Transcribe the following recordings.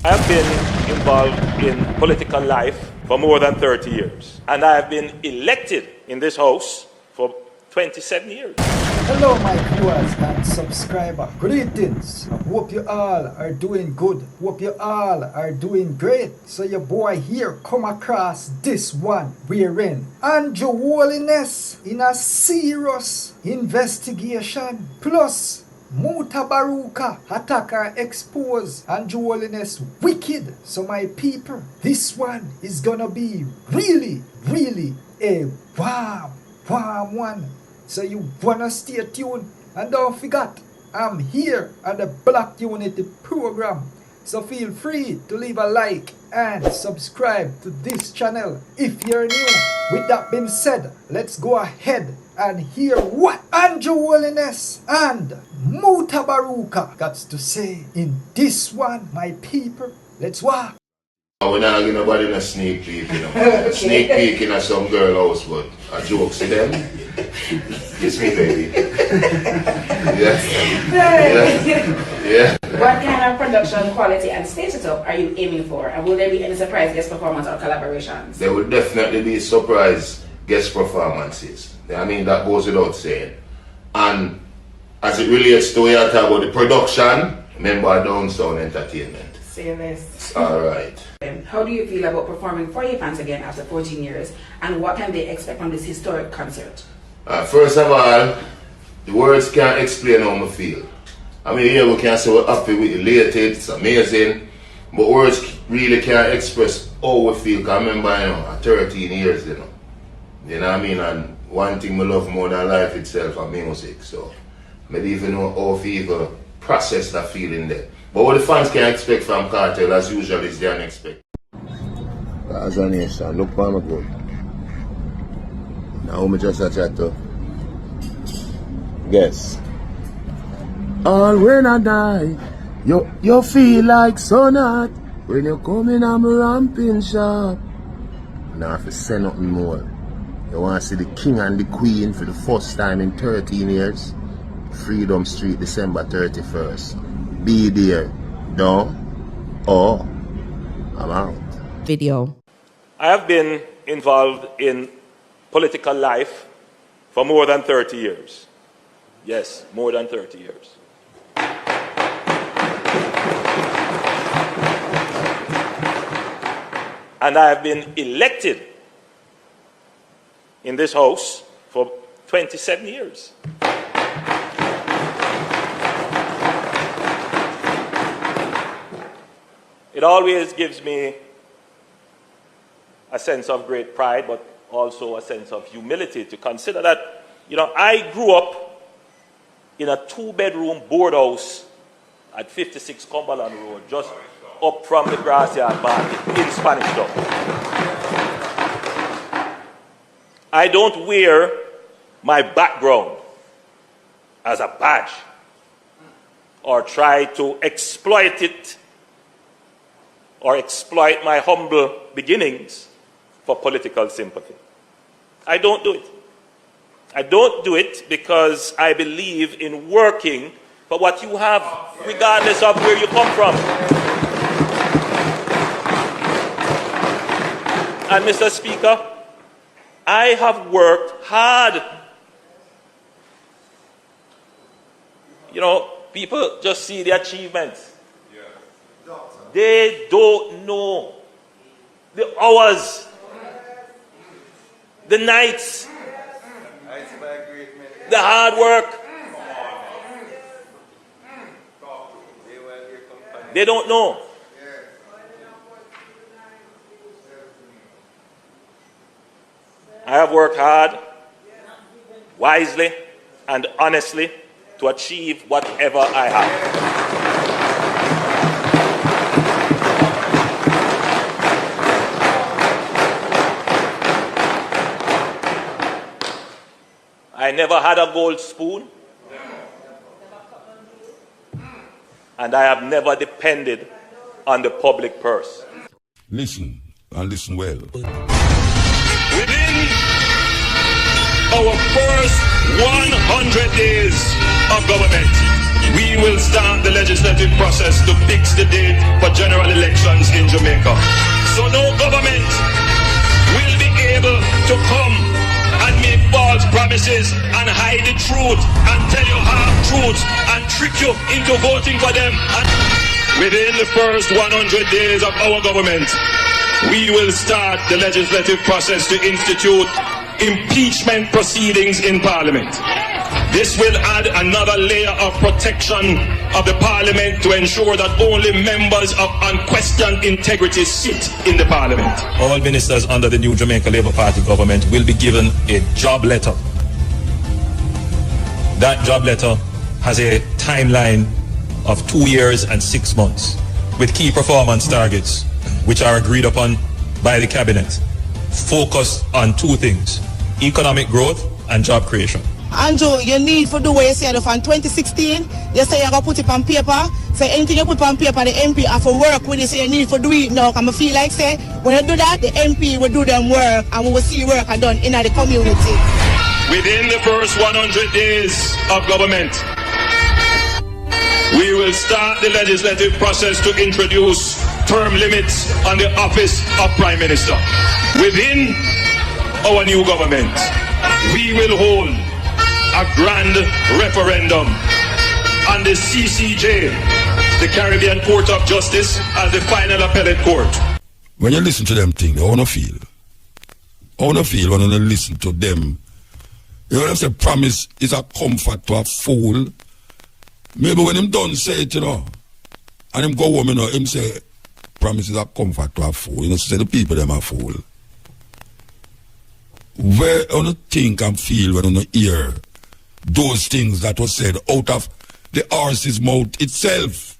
I have been involved in political life for more than 30 years, and I have been elected in this House for 27 years. Hello my viewers and subscribers, greetings. I hope you all are doing good, hope you all are doing great. So your boy here come across this one wherein Andrew Holiness in a serious investigation plus Mutabaruka attacker expose Andrew Holiness wicked. So my people, this one is gonna be really a warm one. So you wanna stay tuned and don't forget, I'm here at the Black Unity program. So feel free to leave a like and subscribe to this channel if you're new. With that being said, let's go ahead and hear what Andrew Holiness and Mutabaruka got to say in this one, my people. Let's walk. We're not giving nobody a sneak peek, you know. A sneak peek in some girl house, but a joke to them. Kiss me, baby. Yeah. What kind of production quality and status up are you aiming for? And will there be any surprise guest performance or collaborations? There will definitely be surprise guest performances. I mean, that goes without saying. And as it relates to what you talk about the production, remember Downtown Entertainment. Say this. Alright. How do you feel about performing for your fans again after 14 years? And what can they expect from this historic concert? First of all, the words can't explain how I feel. I mean, here we can say we're happy, we're elated, it's amazing, but words really can't express how we feel. Cause I remember, 13 years, you know what I mean? And one thing I love more than life itself is music. So, I don't even know how to even process that feeling there. But what the fans can expect from Cartel, as usual, is the unexpected. As a nation, look for me good. Now, I just try to guess. All when I die, you feel like so not when you come in I'm ramping shop. Now, if you say nothing more, you want to see the king and the queen for the first time in 13 years. Freedom Street, December 31st. Be there, no, or I'm out. Video. I have been involved in political life for more than 30 years. Yes, more than 30 years. And I have been elected in this House for 27 years. It always gives me a sense of great pride, but also a sense of humility to consider that, I grew up in a 2-bedroom board house at 56 Cumberland Road, just up from the Grassyard Market in Spanish Town. I don't wear my background as a badge or try to exploit it or exploit my humble beginnings for political sympathy. I don't do it. I don't do it because I believe in working for what you have, regardless of where you come from. And Mr. Speaker, I have worked hard. People just see the achievements. They don't know the hours, the nights, the hard work. They don't know. I have worked hard, wisely, and honestly to achieve whatever I have. I never had a gold spoon, and I have never depended on the public purse. Listen, and listen well. Within our first 100 days of government, we will start the legislative process to fix the date for general elections in Jamaica. So no government will be able to come and make false promises and hide the truth and tell you half-truths and trick you into voting for them. And within the first 100 days of our government, we will start the legislative process to institute impeachment proceedings in Parliament. This will add another layer of protection of the Parliament to ensure that only members of unquestioned integrity sit in the Parliament. All ministers under the new Jamaica Labour Party government will be given a job letter. That job letter has a timeline of 2 years and 6 months with key performance targets which are agreed upon by the cabinet. Focus on 2 things: economic growth and job creation. Andrew, you need for do what you said from 2016. You say you're going to put it on paper. So anything you put on paper, the MP have to work with it. So you need for do it now. I feel like say, when you do that, the MP will do them work and we will see work done in the community. Within the first 100 days of government, we will start the legislative process to introduce term limits on the office of Prime Minister. Within our new government, we will hold a grand referendum on the CCJ, the Caribbean Court of Justice, as the final appellate court. When you listen to them things, I want to feel when you listen to them. You know what I'm saying? Promise is a comfort to a fool. Maybe when him done say it, you know, and him go home, you know, him say, promise is a comfort to a fool. You know, say the people them are fool. Where you think and feel when you hear those things that was said out of the horse's mouth itself?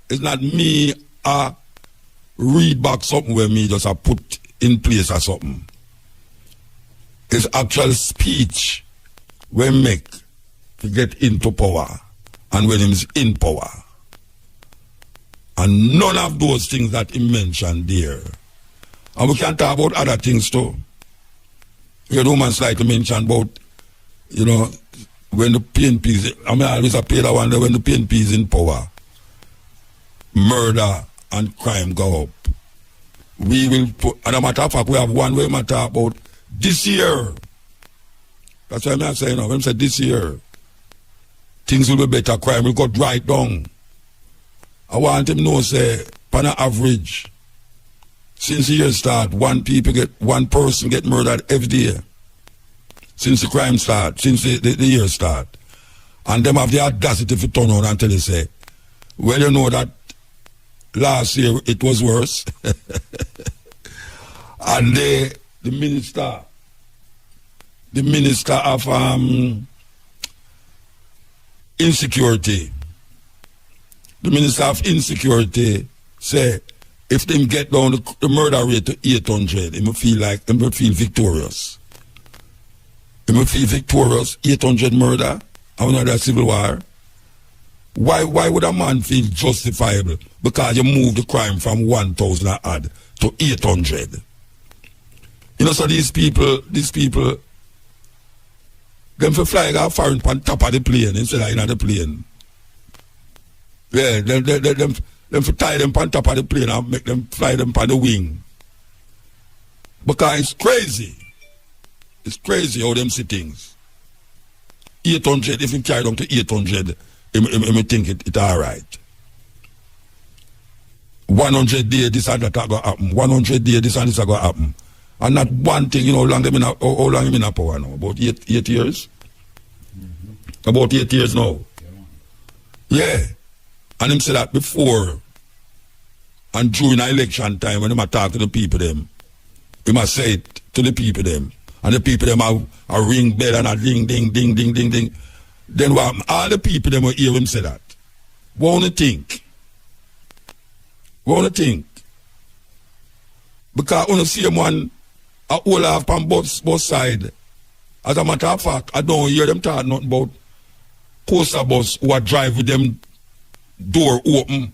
It's not me read back something where me just put in place or something. It's actual speech we make to get into power and when he's in power. And none of those things that he mentioned there. And we can talk about other things too. You know, man's like to mention about, you know, when the PNP, I mean, I always appear that one day when the PNP is in power, murder and crime go up. We will put, and a matter of fact, we have one way matter about this year. That's why I'm saying, when I say this year, things will be better, crime will go right down. I want him to know, say, on an average, since the year start, one person get murdered every day. Since the crime start, since the year start. And them have the audacity to turn on and tell you, say, well, you know that last year it was worse. And the minister of insecurity, the minister of insecurity say, if them get down the murder rate to 800, it will feel victorious. It will feel victorious, 800 murder, and another civil war. Why would a man feel justifiable? Because you move the crime from 1,000 odd to 800. You know, so these people, them for flying out foreign on top of the plane instead of in the plane. Yeah, them for tie them on top of the plane and make them fly them on the wing. Because it's crazy. It's crazy how them see things. 800, if you carry down to 800, I think it all right. 100 days, this and that going to happen. 100 days, this and this going to happen. And not one thing, you know, how long them in power now? About 8 years? Mm-hmm. About 8 years now. Yeah. And him say that before and during the election time when him talk to the people them, he must say it to the people them. And the people them are ring bell and a ding, ding, ding, ding, ding, ding. Then what happen? All the people them will hear him say that. What do you think? What do you think? Because when you see him one, I all have on both sides. As a matter of fact, I don't hear them talk nothing about coaster bus who are driving them door open.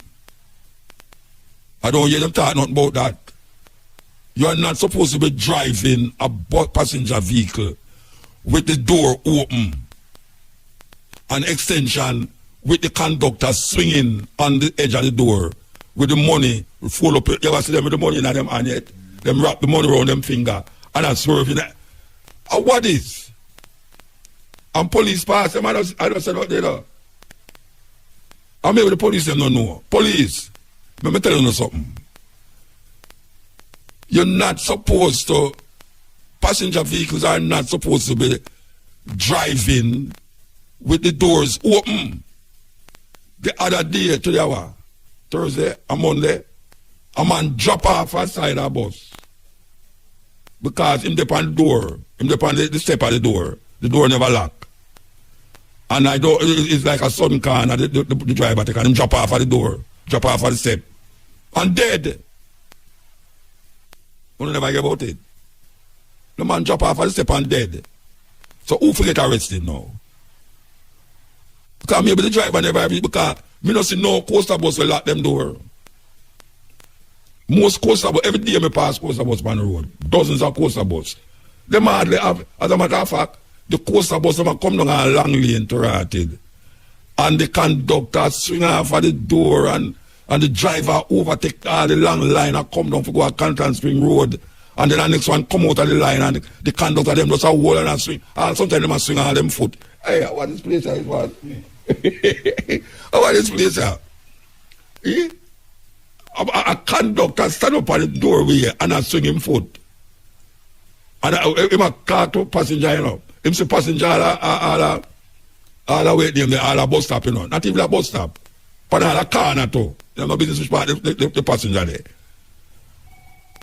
I don't hear them talk nothing about that. You are not supposed to be driving a passenger vehicle with the door open. An extension with the conductor swinging on the edge of the door with the money full up. You ever see them with the money in them hand yet? Them wrap the money around them finger and I'm swerving. What is? And police pass them, I don't say what they do. And maybe the police them don't know. Police, let me tell you something. You're not supposed to, passenger vehicles are not supposed to be driving with the doors open. The other day, to the hour, Thursday, a Monday, a man drop off outside a bus. Because him depend the door, him depend the step of the door never lock. And I don't, it's like a sudden car and the driver take and him drop off at the door, drop off at the step. And dead. You never hear about it. The man drop off at the step and dead. So who forget arrested now? Because maybe the driver never, because me not see no coaster bus will lock them door. Most coaster bus, every day me pass coaster bus on the road. Dozens of coaster bus. Them hardly have, as a matter of fact, the coaster bus them come down a long lane to Rotted. And the conductor swing off at the door and the driver overtake all the long line and come down for go a Canton Spring Road. And then the next one come out of the line and the conductor them just a hold and swing. And sometimes them a swing on them foot. Hey, what this place is what? What this place is? Eh? A conductor stand up at the doorway and a swing him foot. And him a car to passenger, you know. Him say passenger all the way there, all the bus stop, you know. Not even a bus stop. But all the car na too. They have no business with the passenger there.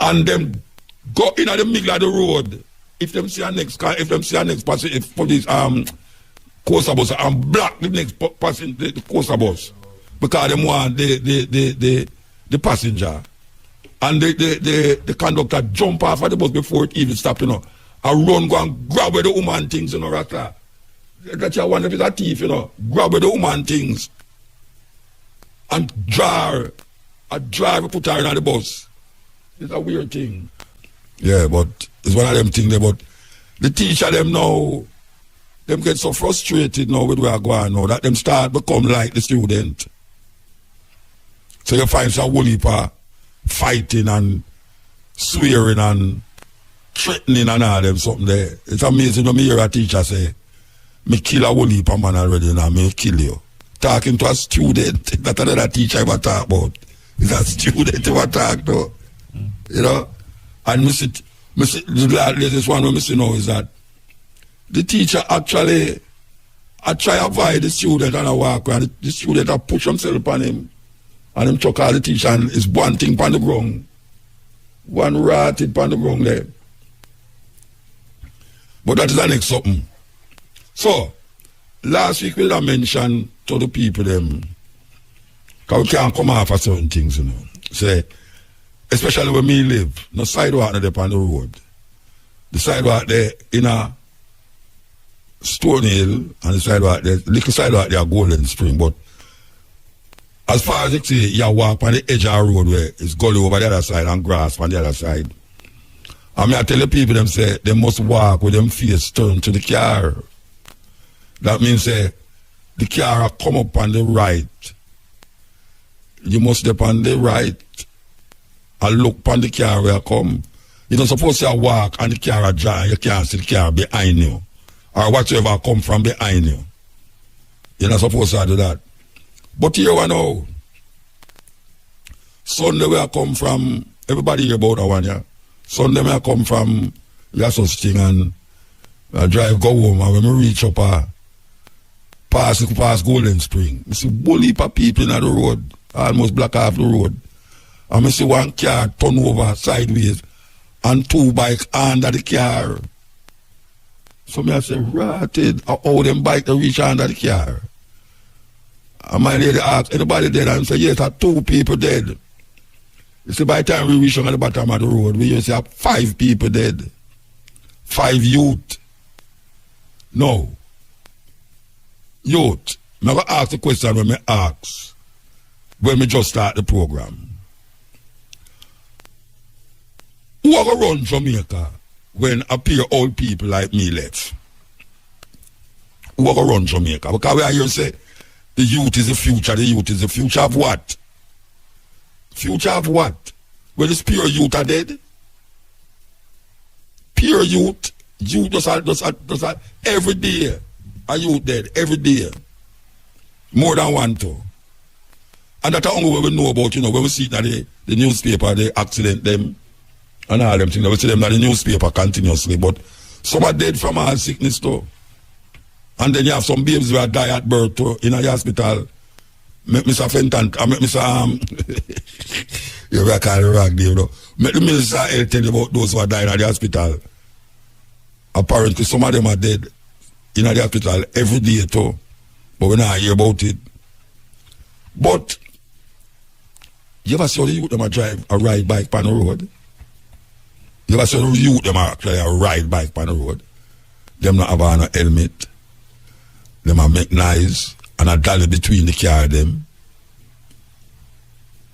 And them go in at the middle of the road. If them see a next car, if them see a next passenger, if police coaster bus and block the next passenger, the coaster bus. Because them want the passenger. And the conductor jump off of the bus before it even stop, you know. And run, go and grab with the woman things, you know, Rasta. That's your one of his thief, you know. Grab with the woman things. And drive, put her in the bus. It's a weird thing. Yeah, but it's one of them things there, but the teacher them now, them get so frustrated now with where I go on now, that them start become like the student. So you find some whole heap of fighting and swearing and threatening and all them something there. It's amazing when me hear a teacher say, me kill a whole heap of man already now, me kill you. Talking to a student, that's another teacher ever talk about. It's a student ever talk to. You know? And the latest one we see now is that the teacher actually I try to avoid the student and I walk and the student I push himself upon him and him chuck all the teacher and it's one thing upon the ground. One rotted upon the ground there. But that is the next something. So, last week we mentioned to the people them, because we can't come off of certain things, you know. Say, especially where me live, no sidewalk there on the road. The sidewalk there in a Stone Hill and the sidewalk there, little sidewalk there Golden Spring, but as far as you see, you walk on the edge of the road where it's gully over the other side and grass on the other side. And I tell the people them say they must walk with them face turned to the car. That means the car come up on the right. You must step on the right and look on the car where you come. You're not supposed to walk and the car drive. You can't see the car behind you. Or whatever come from behind you. You're not supposed to do that. But here we know. Sunday where I come from, everybody hear about that one, yeah? Sunday where I come from, that's such thing, and I drive go home, and when I reach up, pass Golden Spring, I see a whole heap of people in the road, almost block off the road. And I see one car turn over sideways, and two bikes under the car. So I say, Rotted, how them bike to reach under the car? And my lady asked, anybody dead? And I say, yes, two people dead. You see, by the time we reach on the bottom of the road, we used to have 5 people dead. 5 youth. No. Youth. I'm going to ask the question when I ask, when we just start the program. Who are going to run Jamaica when appear old people like me left? Who are going to run Jamaica? Because we are here say, The youth is the future. The youth is the future of what? Future of what? Well, this pure youth are dead. Pure youth. Youth just every day. A youth dead every day. More than one too. And that's only what we know about, you know, when we see that the newspaper, the accident, them, and all them things, we see them in the newspaper continuously, but some are dead from all sickness too. And then you have some babies who are die at birth too, in a hospital. Mr. Fenton, you can't call it wrong, you know. The Minister I'll tell you about those who are dying at the hospital. Apparently some of them are dead in the hospital every day too. But we not hear about it. But you ever see the youth them drive a ride bike on the road? You ever see the youth them actually a ride bike on the road? Them not have on a helmet. Them a make noise and a dolly between the car them.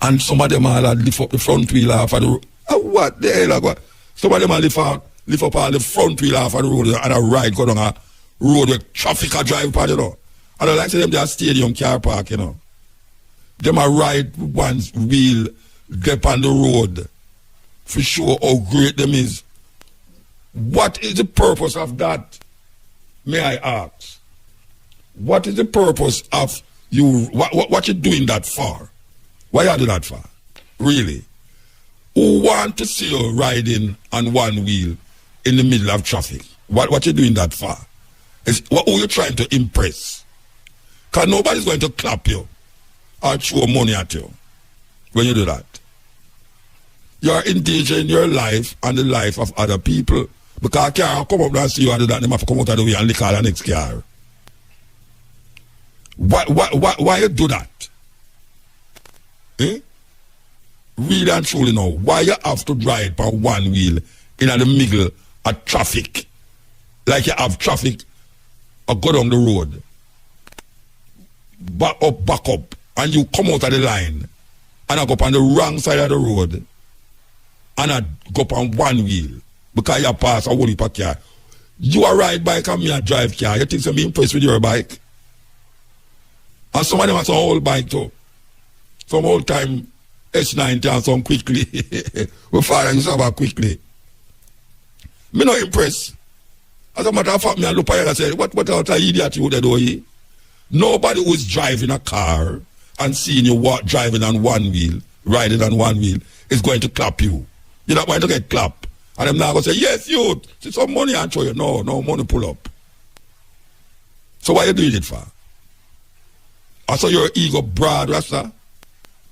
And some of them all lift up the front wheel off of the road. What the hell? What? Some of them all lift up all the front wheel off of the road and a ride go down a road where traffic a drive by, you know. And I like to say them they are stadium car park, you know. Them a ride one's wheel dip on the road for sure how great them is. What is the purpose of that? May I ask? What is the purpose of you? What you doing that for? Why you do that for? Really? Who want to see you riding on one wheel in the middle of traffic? What you doing that for? Who you trying to impress? Because nobody's going to clap you or throw money at you when you do that. You are endangering your life and the life of other people. Because a car come up and see you and do that, they have to come out of the way and lick all the next car. Why you do that? Eh? Really and truly now, why you have to drive on one wheel in the middle of traffic? Like you have traffic or go down the road. Back up, and you come out of the line and I go up on the wrong side of the road and I go up on one wheel because you pass a whole heap of car. You are ride bike and me a drive car. You think I'm impressed with your bike? And some of them have some old bike too. Some old time H90 and some quickly. We fire you over quickly. Me not impressed. As a matter of fact, me I look at you and say, what else an idiot you would do? Nobody who's driving a car and seeing you driving on one wheel, riding on one wheel, is going to clap you. You're not going to get clapped. And I'm now going to say, yes, you, see some money and show you. No money pull up. So why are you doing it for? I saw your ego broad, Rasta,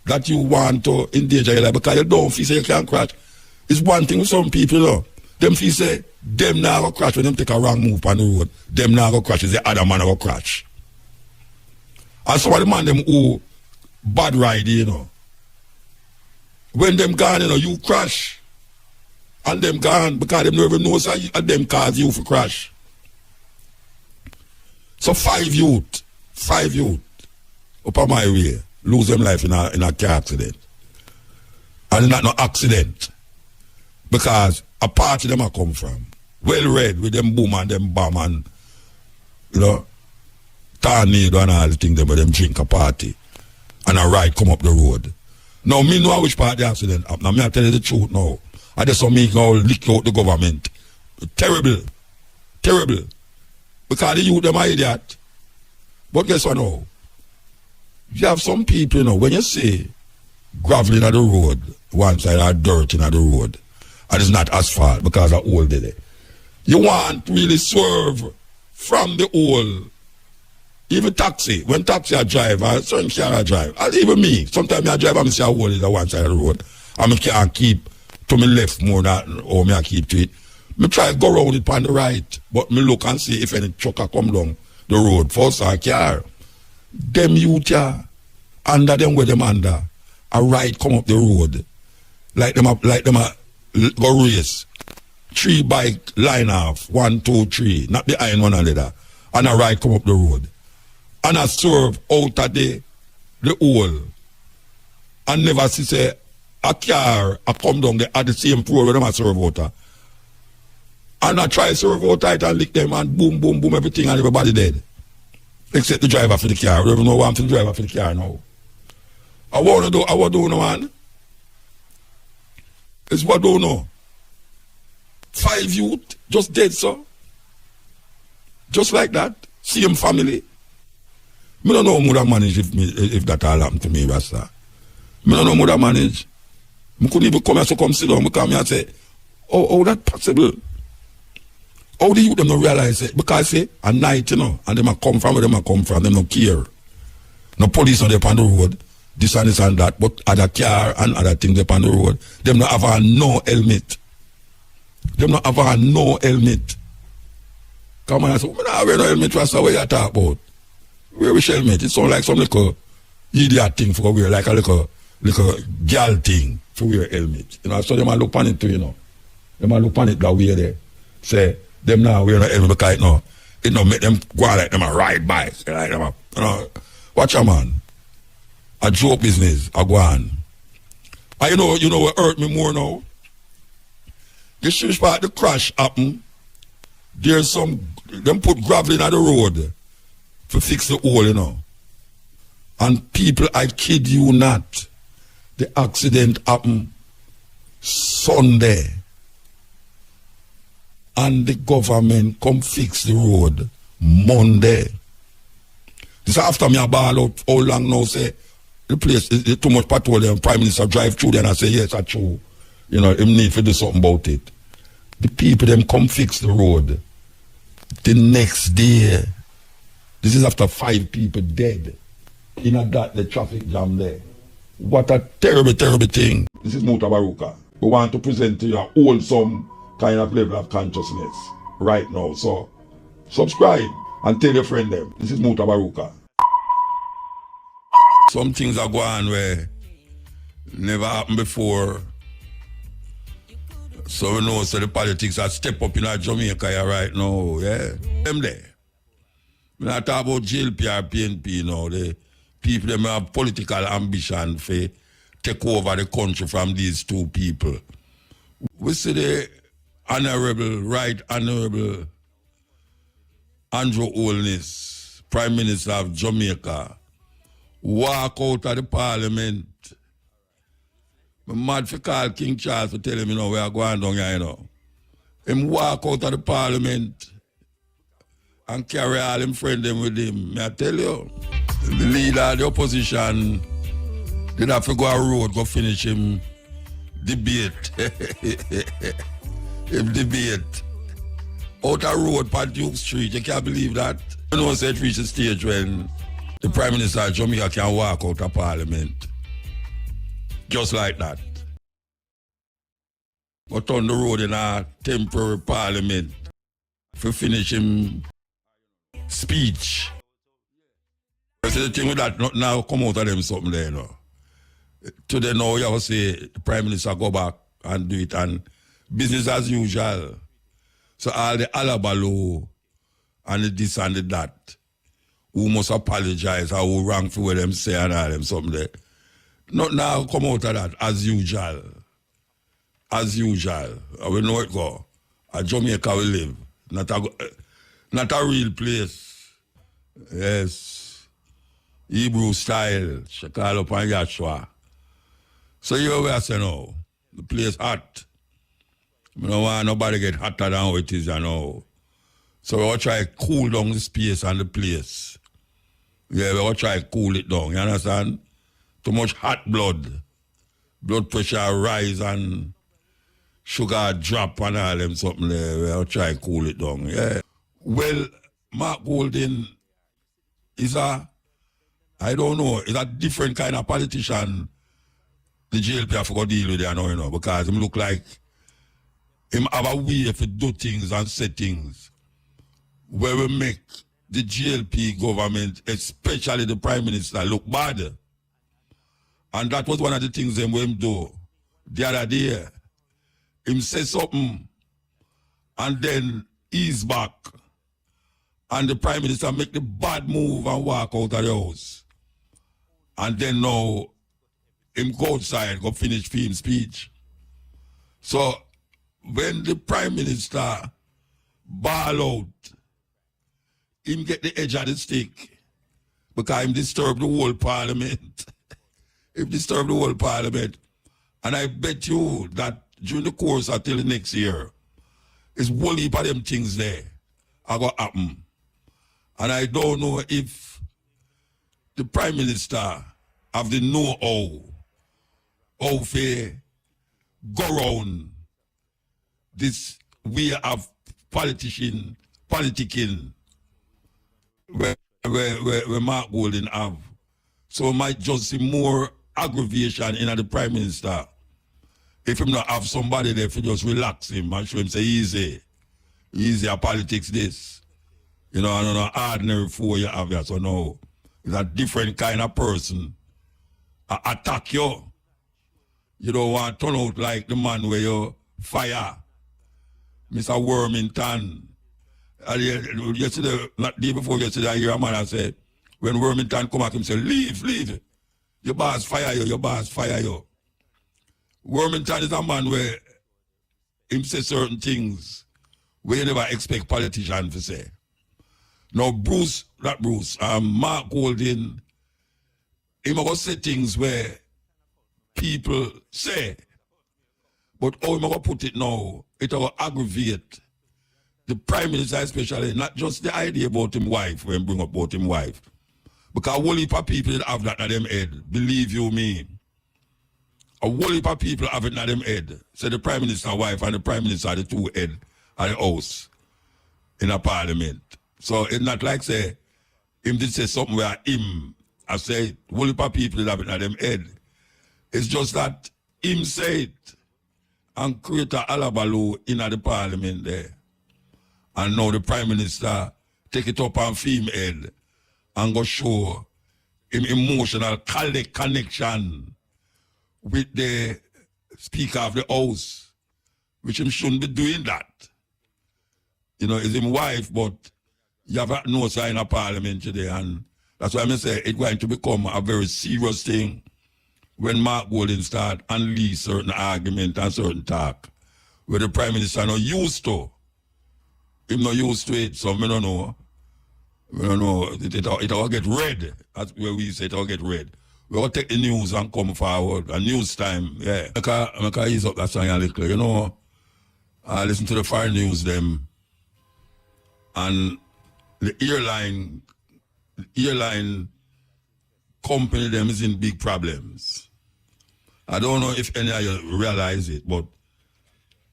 that you want to endanger your life because you don't feel say you can't crash. It's one thing with some people, you know. Them feel say, them now go crash when them take a wrong move on the road. Them now go crash is the other man go crash. And some of the man them who bad ride, you know. When them gone, you know, you crash. And them gone because them never know so them cause you for crash. So 5 youth up on my way lose them life in a car accident. And it's not no accident. Because a party them a come from. Well read with them boom and them bomb and you know tornado and all the things them, but them drink a party and a ride come up the road. Now me know which part the accident happened. Now me I tell you the truth now. I just saw me go lick out the government. Terrible. Because the youth them are idiot. But guess what now? You have some people, you know, when you say gravel in the road, one side or dirt in the road, and it's not asphalt because of old day. You want to really swerve from the old. Even taxi, when taxi I drive, or certain car I drive, and even me, sometimes I drive and I see a hole in the one side of the road, and I can't keep to my left more than or me I keep to it. Me try to go around it on the right, but me look and see if any trucker come down the road, first a car. Them youth under them where them under, a ride come up the road, like them a go race. 3 bike line off, 1, 2, 3, not behind one another, and a ride come up the road. And I swerve out of the hole. And never see say a car I come down there at the same road where them a serve out of. And I try to serve out tight and lick them and boom, everything and everybody dead. Except the driver for the car. We don't even know what I'm for the driver for the car now. I want to do no man. It's what I don't know. 5 youth just dead, sir. Just like that. Same family. Me don't know how would I manage if that all happened to me, Rasta. Me don't know how would I manage. I couldn't even come here to come sit down. I come here and say, oh, that possible? How do you them not realize it? Because say at night, you know, and them a come from where them a come from, them no care. No police on the on the road, this and this and that, but other car and other things upon the road, them not have no helmet. Them not have no helmet. Come on and say, we not wear no helmet, Rasta, what you talk about? Wear which helmet? It sounds like some little idiot thing for wear, like a little girl thing for wear helmet. You know, so them a look on it too, you know. Them a look on it that way there. Say, them now wear no helmet because it no make them go out like them a ride bikes. Like them a, you know, watch a man. A joke business, I go on. And you know what hurt me more now? This is part the crash happen. There's them put gravel in the road to fix the hole, you know. And people, I kid you not, the accident happened Sunday. And the government come fix the road Monday. This after me a ball out how long now say the place is too much patrol and Prime Minister drive through there and I say yes that's true. You know, him need to do something about it. The people them come fix the road. The next day, this is after 5 people dead. In a that the traffic jam there. What a terrible, terrible thing. This is Mutabaruka. We want to present to you a wholesome kind of level of consciousness right now. So subscribe and tell your friend them. This is Mutabaruka. Some things are going on where never happened before. So we know so the politics are step up in our Jamaica here right now, yeah. Them there. When I talk about JLP or PNP now, the people them have political ambition for take over the country from these two people. We see the Honorable, Right Honorable Andrew Holiness, Prime Minister of Jamaica, walk out of the Parliament. I'm mad for call King Charles to tell him, you know, we are going down here, you know. Him walk out of the Parliament and carry all him friend them with him. May I tell you, the leader of the opposition did have to go a road, go finish him debate. Him debate. Out a road by Duke Street, you can't believe that. You know, so it reached a stage when the Prime Minister of Jamaica can walk out of Parliament. Just like that. But on the road in a temporary Parliament for finishing speech. So the thing with that, now come out of them something there, you know. Today now you have to say the Prime Minister go back and do it and business as usual. So all the alabaloo and the this and the that, who must apologize or who wrong for what them say and all them something there. Not now come out of that as usual. As usual. We know it go. At Jamaica we live. Not a real place. Yes. Hebrew style. She call up on Yahshua. So you where I say no. The place hot. I don't want nobody get hotter than how it is, you know. So we will try to cool down the space and the place. Yeah, we will try to cool it down, you understand? Too much hot blood pressure rise and sugar drop and all them something there. We'll try to cool it down, yeah. Well, Mark Golding is I don't know, is a different kind of politician the JLP have to deal with it now, you know, because him look like him have a way to do things and say things where we make the JLP government, especially the Prime Minister, look bad. And that was one of the things them him do the other day. Him say something and then ease back. And the Prime Minister make the bad move and walk out of the house. And then now him go outside, go finish film speech. So when the Prime Minister ball out, him get the edge of the stick because him disturb the whole parliament. Him disturb the whole parliament. And I bet you that during the course until the next year, it's whole heap of them things there are going to happen. And I don't know if the Prime Minister have the know-how to go around this way of politicking where Mark Golding have. So it might just see more aggravation in the Prime Minister if him not have somebody there to just relax him and show him say easy politics this. You know, I don't know, ordinary fool you have here, so no. It's a different kind of person. Attack you. You don't want to turn out like the man where you fire. Mr. Wormington. Yesterday, not day before yesterday, I hear a man say, when Wormington come back, him say, leave. Your boss fire you. Wormington is a man where him say certain things where you never expect politicians to say. Now, Mark Golding, he must say things where people say, but how he must put it now, it will aggravate the Prime Minister especially, not just the idea about him wife, when bring up about him wife. Because a whole heap of people have that in them head, believe you me. A whole heap of people have it in them head. So the Prime Minister's wife and the Prime Minister are the two head of the house in a parliament. So it's not like say, him did say something where him, I say, whole heap of people have it in them head. It's just that him say it and create a alabaloo in the parliament there. And now the Prime Minister take it up and film head and go show him emotional connection with the Speaker of the House, which him shouldn't be doing that. You know, it's his wife, but you have no sign of parliament today, and that's why I say it's going to become a very serious thing when Mark Golding start unleash certain argument and certain talk where the Prime Minister not used to. Him not used to it, so we don't know. We don't know. It all get red. That's where we say it all get red. We all take the news and come forward. A news time, yeah. I can ease up that song a little. You know, I listen to the foreign news them, and the airline company them is in big problems. I don't know if any of you realize it, but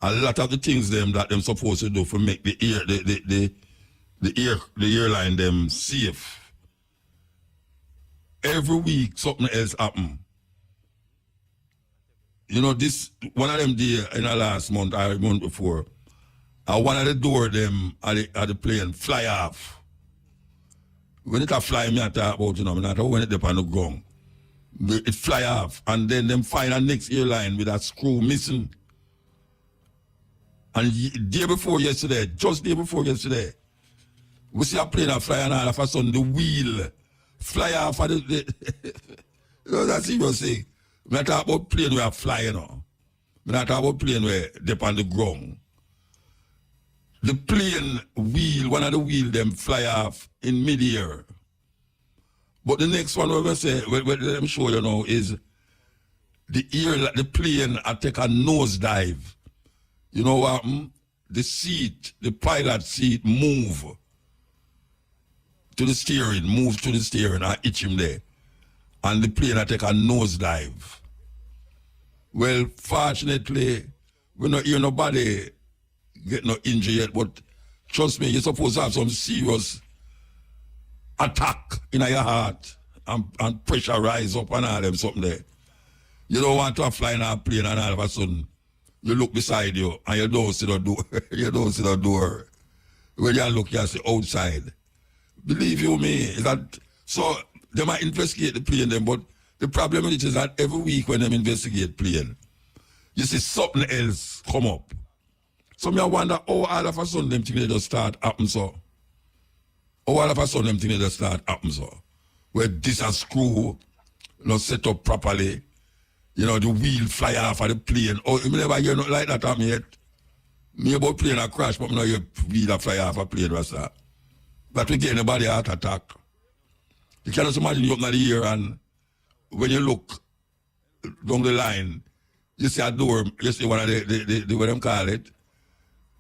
a lot of the things them that them supposed to do for make the airline them safe. Every week something else happen. You know, this one of them day in the last month or month before, one of the door them at the plane fly off. When it a fly, me I talk about, you know, not when it up on the ground. It fly off, and then them find a next airline with a screw missing. And day before yesterday, we see a plane a fly, and all of a sudden the wheel fly off of the you know, that's what you say. I'm not talking about plane where fly, you know. I'm not talking about plane where they're on the ground. The plane wheel, one of the wheel them fly off in mid-air. But the next one we're going to say, I'm sure you know, is the plane take a nosedive. You know what? The pilot seat move to the steering, I itch him there. And the plane take a nosedive. Well, fortunately, we don't hear nobody get no injury yet, but trust me, you're supposed to have some serious attack in your heart and pressure rise up and all them something there. You don't want to fly in a plane and all of a sudden you look beside you and you don't see the door. You don't see the door. When you look, you see outside. Believe you me, that so they might investigate the plane then, but the problem with it is that every week when they investigate plane, you see something else come up. So me I wonder how all of a sudden them things they just start happen so. How all of a sudden them things they just start happen so. Where this a screw not set up properly, you know, the wheel fly off of the plane. Oh, you never hear nothing like that happen yet. Me about plane a crash, but me know your wheel a fly off a plane was that. But we get anybody heart attack. You can just imagine you open the year and when you look down the line, you see a door, you see one of the what them call it,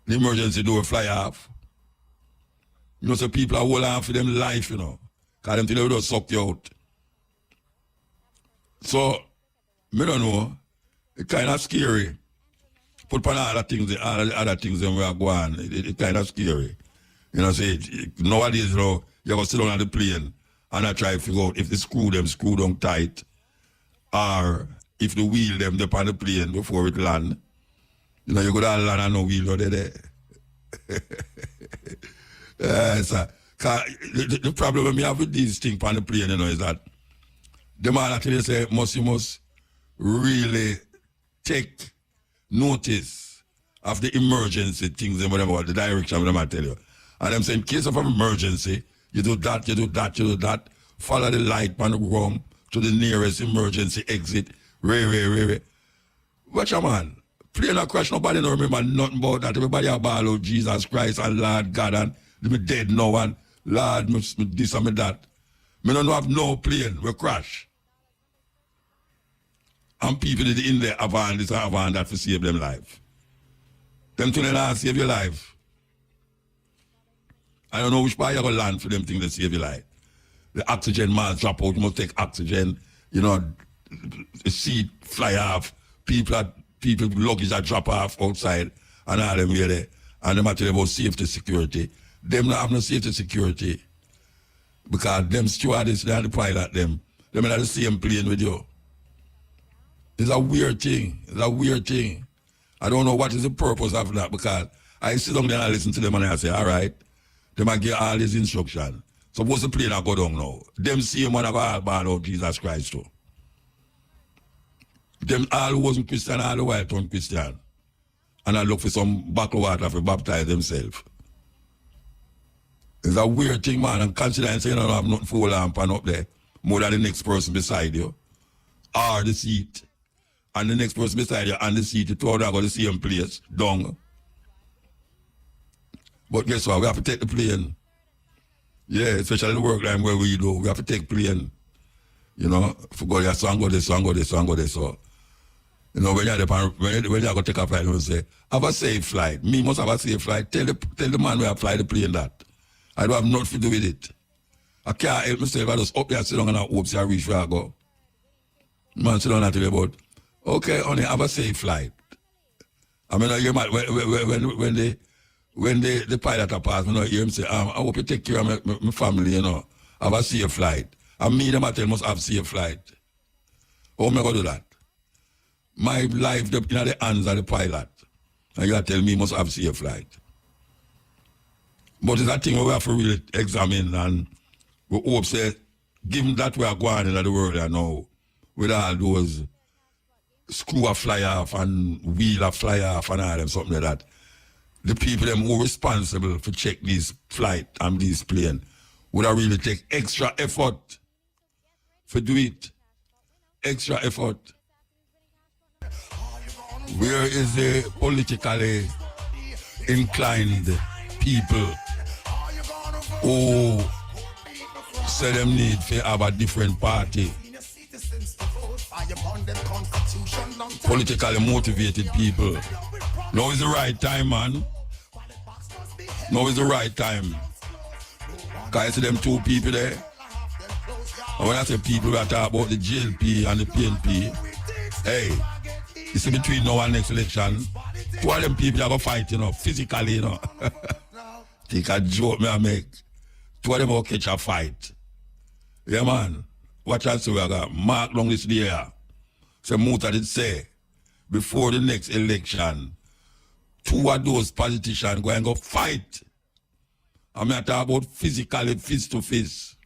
the emergency door fly off. You know, so people are holding on for them life, you know, because them think they will just suck you out. So, me don't know, it's kind of scary. Put on all the other things that we are going, it's kind of scary. You know, say, nowadays, you know, you have to sit down on the plane and I try to figure out if they screw them tight, or if they wheel them up on the plane before it land. You know, you go down land and no wheel over there. So, the problem we have with these things on the plane, you know, is that the man actually say, you must really take notice of the emergency things and whatever, the direction I tell you. And them say, in case of an emergency, you do that, follow the light on the ground to the nearest emergency exit, Watch a man, plane a crash, nobody don't remember nothing about that. Everybody about oh, Jesus Christ and Lord God and me dead now and Lord me this and me that. Me don't have no plane, we crash. And people in there have on this and have on that to save them life. Them two not save your life. I don't know which part you're going to land for them things to save your life. The oxygen mask drop out, you must take oxygen, you know, the seat fly off, people luggage that drop off outside, and all them here there. And them tell about safety security. Them not have no safety security. Because them stewardess, they are the pilot, them in the same plane with you. It's a weird thing. I don't know what is the purpose of that, because I sit down there and I listen to them and I say, all right, they might give all these instructions. Suppose the plane I go down now. Them same one I got all bad out Jesus Christ too. Them all who wasn't Christian, all the while turned Christian. And I look for some bucket of water to baptize themselves. It's a weird thing, man. And considering saying you don't have nothing for lamp and up there, more than the next person beside you. Or the seat. And the next person beside you and the seat, you two are going to the same place, down. But guess what? We have to take the plane. Yeah, especially the work line where we do. We have to take plane. You know, for go there, so and go this. So, you know, when you're going to take a flight, you say, have a safe flight. Me must have a safe flight. Tell the man where I fly the plane that. I don't have nothing to do with it. I can't help myself. I just up there, sit down and I hope I reach where I go. Man, sit down and tell you about, okay, honey, have a safe flight. I mean, you might, when the pilot pass, you know, hear him say, I hope you take care of my family, you know. Have a safe flight. And me, them I tell must have safe flight. How am I going to do that? My life in the hands of the pilot. And you tell me must have safe flight. But it's a thing we have to really examine, and we hope say, given that we are going in the world now, with all those screw a fly off and wheel a fly off and all them something like that, the people them who are responsible for check these flight and these plane would have really take extra effort for do it. Extra effort. Where is the politically inclined people who say them need to have a different party? Politically motivated people. Now is the right time, man. Now is the right time. Because I see them two people there. And when I say people, we are talking about the GLP and the PNP. Hey, you see between now and next election, two of them people are going to fight, you know, physically, you know. Think a joke me I make. Two of them will catch a fight. Yeah, man. Watch out, so we got mark long this year. So Muta did say, before the next election, two of those politicians go and go fight. I'm not talking about physically, fist to fist.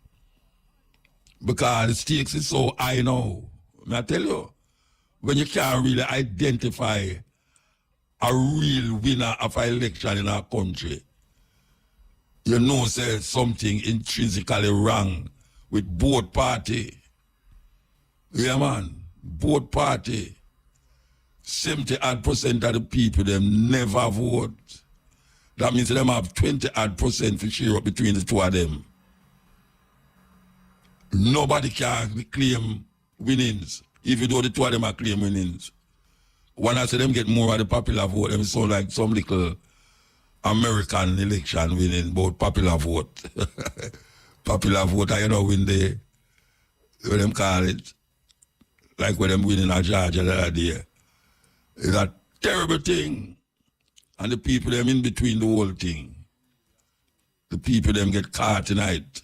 Because the stakes is so high now. I tell you, when you can't really identify a real winner of an election in our country, you know say something intrinsically wrong with both party. Yeah, man. Both party. 70% of the people them never vote. That means them have 20% for share up between the two of them. Nobody can claim winnings, even though the two of them are claim winnings. When I say them get more of the popular vote, them sound like some little American election winning, but popular vote. Popular vote, I win the, what them call it, like when them winning a Georgia the other day. It's a terrible thing. And the people them in between the whole thing. The people them get caught tonight.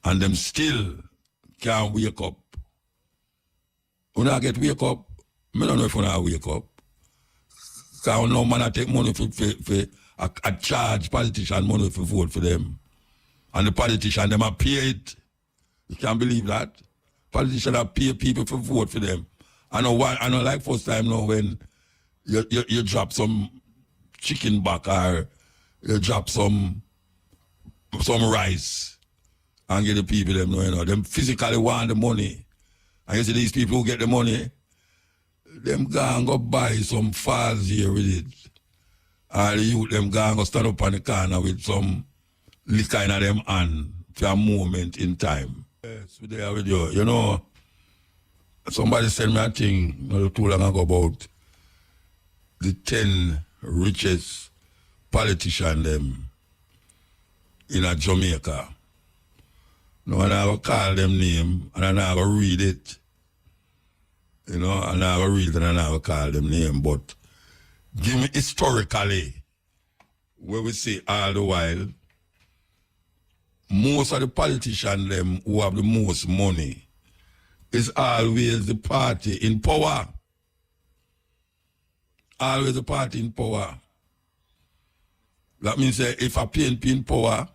And them still can't wake up. When I get wake up, I don't know if I wake up. Because no man I take money for I charge politician money for vote for them. And the politician them are pay it. You can't believe that. Politicians are pay people for vote for them. I know like first time now when you drop some chicken back or you drop some rice and get the people them them physically want the money. And you see these people who get the money, them go buy some files here with it. Or the youth them go stand up on the corner with some liquor in them hand for a moment in time. Yes, we there with you. You know, somebody sent me a thing not too long ago about the 10 richest politicians them in a Jamaica. No, and I will call them name and I will read it. You know, and I will read it and I will call them name. But give me historically, where we see all the while, most of the politicians them who have the most money is always the party in power. Always the party in power. That means if a PNP in power,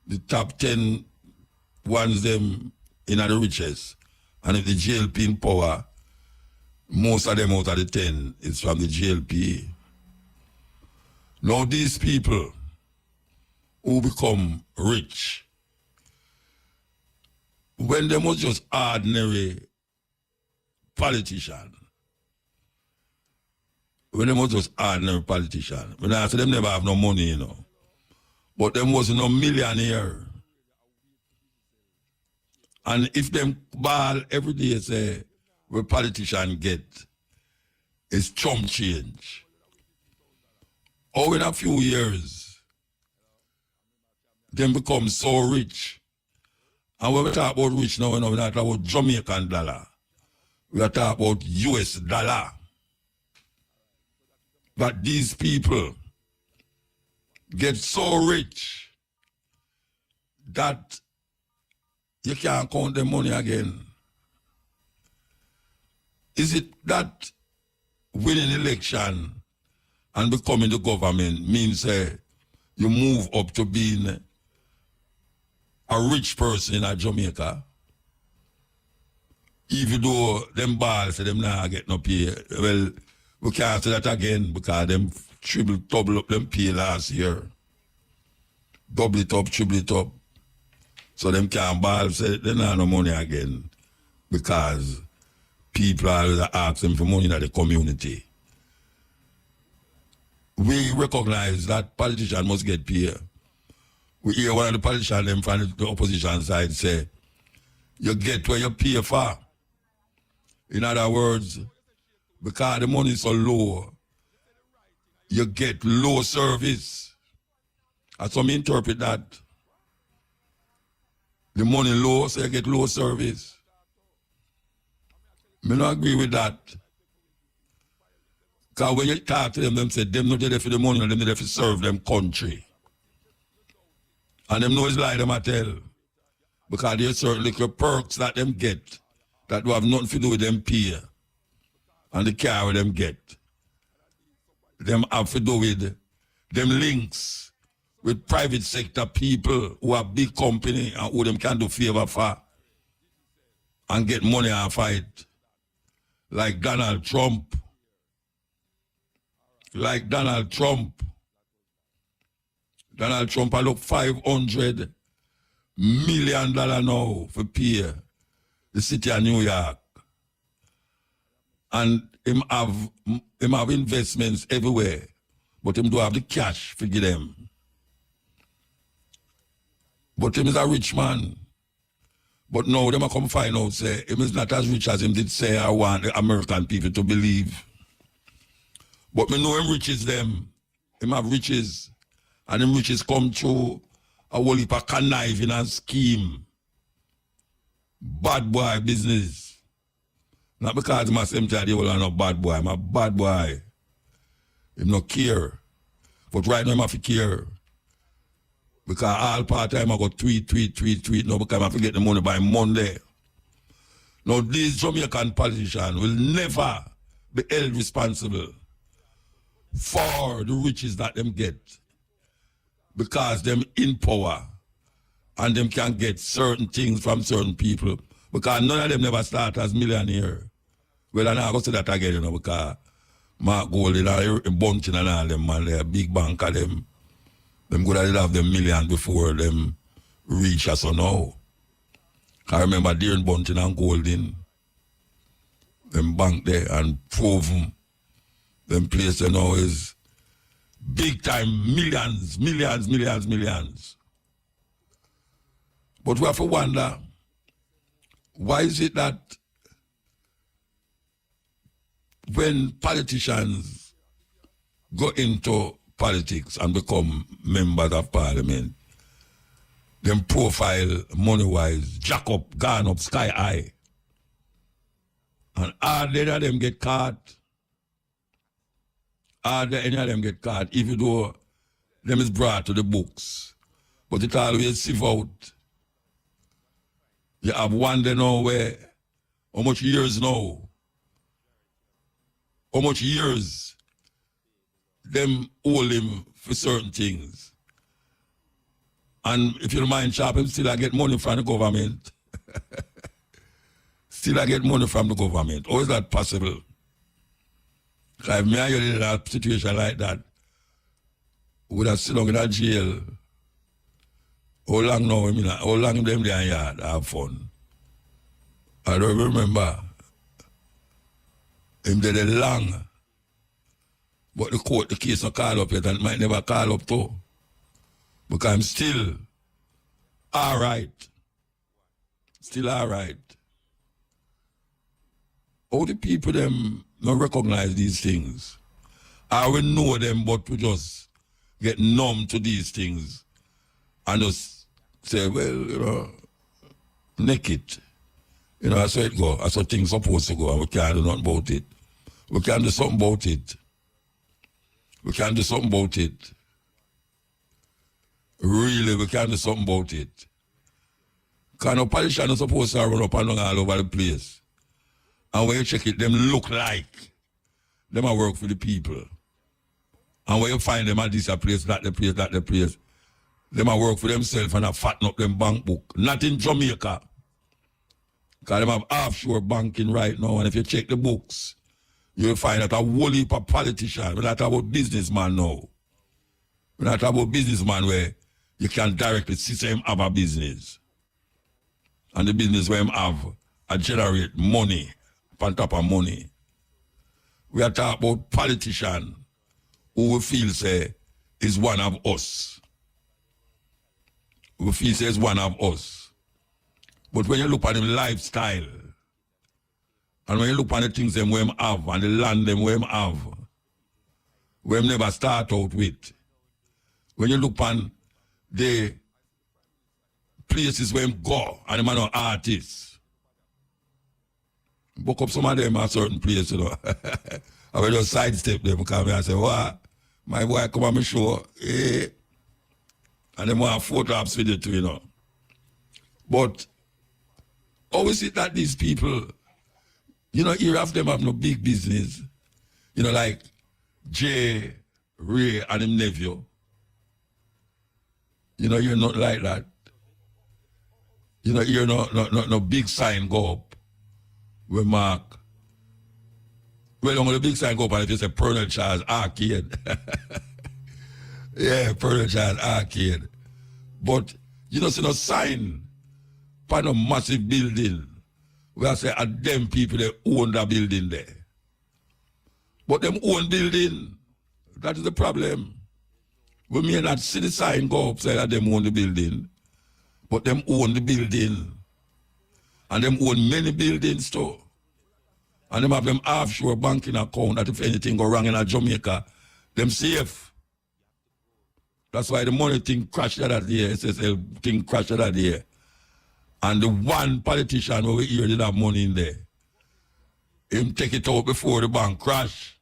the top 10 ones them in the richest. And if the JLP in power, most of them out of the 10 is from the JLP. Now these people who become rich, when they was just ordinary politician, when they was just ordinary politician, when I say them never have no money, you know, but them was no millionaire. And if them ball every day say where politician get is chump change. Or in a few years, them become so rich. And when we talk about rich now, we're not talking about Jamaican dollar. We are talking about US dollar. But these people get so rich that you can't count the money again. Is it that winning election and becoming the government means you move up to being a rich person in Jamaica? Even though them balls say them not get no pay. Well, we can't say that again because them double up them pay last year. Double it up, triple it up. So them can't ball say they not have no money again because people always ask them for money in the community. We recognize that politicians must get paid. We hear one of the politicians them from the opposition side say, you get what you pay for. In other words, because the money is so low, you get low service. And some interpret that. The money low, so you get low service. I don't agree with that. Because when you talk to them, them say them not there for the money, and them there for serve them country. And them know it's lie them I tell. Because there's certain little perks that them get that do have nothing to do with them pay. And the car with them get. Them have to do with them links with private sector people who have big company and who them can do favor for and get money and fight. Like Donald Trump. Like Donald Trump. Donald Trump I look $500 million now for pay the city of New York. And him have investments everywhere, but him do have the cash for give them. But him is a rich man. But now them a come find out, say, him is not as rich as him did say I want the American people to believe. But me know him riches them. Him have riches. And him riches come through a whole heap of conniving and scheme. Bad boy business. Not because my same child, you are not bad boy. I'm a bad boy. Him no care. But right now, I have to care. Because all part time I go tweet. Now because I have to get the money by Monday. Now, these Jamaican politicians will never be held responsible for the riches that them get. Because them in power. And them can get certain things from certain people. Because none of them never start as millionaire. Well, I'm not going to say that again, you know, because Mark Golding and Bunting and all them, man, they're a big bank of them. Them could have them millions before them reach us or now. I remember during Bunting and Golding, them bank there and Proven, them place there now is big time millions. But we have to wonder, why is it that when politicians go into politics and become members of parliament, them profile money-wise, jack up, gone up, sky high. And hardly any of them get caught. Hardly any of them get caught, even though them is brought to the books. But it always sieve out. You have one day now where, how much years now? How much years them hold him for certain things. And if you don't mind sharp, him still I get money from the government. Still I get money from the government. How is that possible? If me and you in a situation like that, would have sit down in a jail. How long now? I mean, how long them there in yard have fun? I don't remember. Him did it long. But the court, the case not call up yet and might never call up too. Because I'm still alright. Still alright. How the people them not recognize these things? I will know them but to just get numb to these things and just say, well, you know, naked. You know, that's how it go. That's how things supposed to go and we can't do nothing about it. We can't do something about it. We can't do something about it. Really, we can't do something about it. Because no politician is supposed to run up and down all over the place. And when you check it, them look like them a work for the people. And when you find them at this place, that the place, them a work for themselves and a fatten up them bank book. Not in Jamaica. Because them have offshore banking right now. And if you check the books, you'll find that a whole heap of politicians. We're not talking about businessman now. We're not talking about businessman where you can directly see him have a business. And the business where him have a generate money, on top of money. We are talking about politicians who we feel say is one of us. We feel say is one of us. But when you look at him lifestyle, and when you look at the things them we have, and the land them we have, we never start out with. When you look at the places where him go, and them are not artists. Book up some of them at certain places, you know. I will just sidestep them because I say, what? My boy come on my show, eh? And them want photographs with it too, you know. But always it that these people, you know, here of them have no big business. You know, like Jay, Ray, and him nephew. You know, you're not like that. You know, you're no big sign go up. We mark. Well, only the big sign go up and if you say Colonel Charles Arcade. Yeah, Colonel Charles Arcade. But you know, see no sign for no massive building. We have say at them people they own the building there. But them own building, that is the problem. We may not see the sign go up say that them own the building, but them own the building. And them own many buildings too. And them have them offshore banking account that if anything go wrong in a Jamaica, them safe. That's why the money thing crashed that year, SSL thing crashed that year. And the one politician over here did have money in there. Him take it out before the bank crash.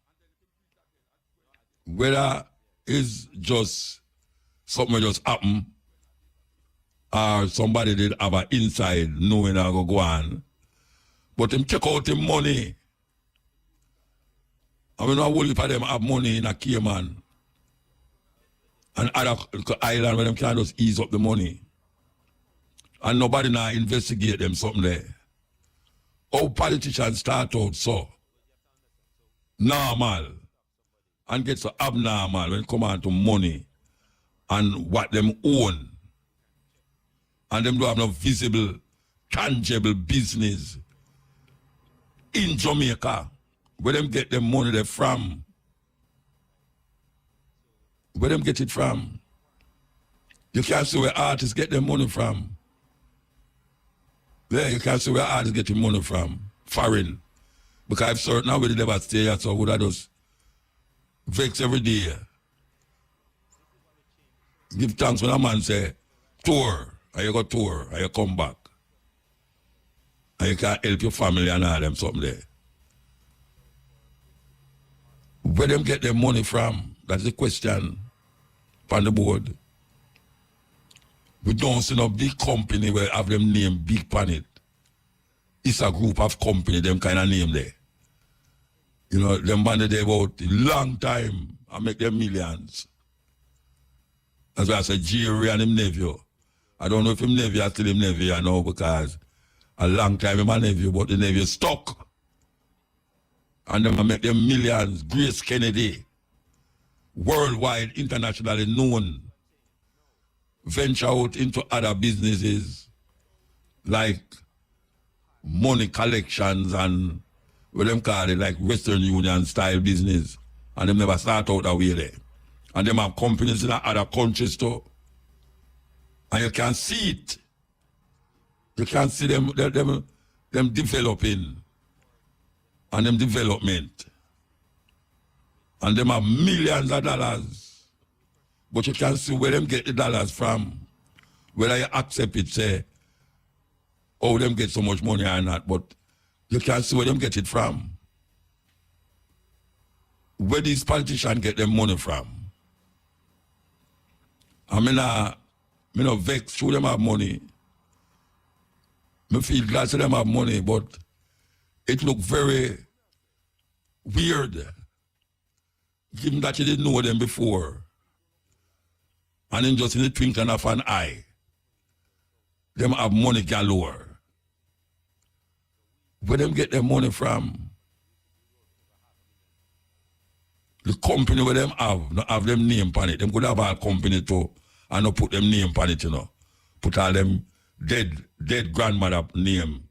Whether it's just something just happen or somebody did have an inside knowing how go on. But him check out him money. I mean, I will for them have money in a Cayman and other island where them can just ease up the money. And nobody now investigate them something there. How politicians start out so normal and get so abnormal when it come on to money and what them own. And them don't have no visible, tangible business in Jamaica. Where them get them money they from? Where them get it from? You can't see where artists get their money from. Yeah, you can't see where artists get their money from. Foreign. Because I've certain now we never stay here, so would I just vex every day. Give thanks when a man say, tour, and you go tour, and you come back. And you can help your family and all them something there. Where them get their money from? That's the question on the board. We don't see no big company where have them name big pan it. It's a group of company, them kind of name there. You know, them banded there about a long time and make them millions. That's why I said Jerry and him nephew. I don't know if him nephew is still him nephew or no, because a long time him a nephew, but the nephew stuck. And them make them millions. Grace Kennedy, worldwide, internationally known, venture out into other businesses like money collections and what them call it, like Western Union style business. And them never start out that way there. And them have companies in other countries too. And you can see it. You can see them developing. And them development. And them have millions of dollars. But you can see where them get the dollars from. Whether you accept it, say, oh, them get so much money or not. But you can see where them get it from. Where these politicians get their money from. I mean, me no vex, show them have money. Me feel glad to them have money, but it look very weird. Given that you didn't know them before. And then just in the twinkling of an eye, them have money galore. Where them get their money from? The company where them have them name on it. Them could have a company too, and not put them name on it, you know. Put all them dead grandmother name.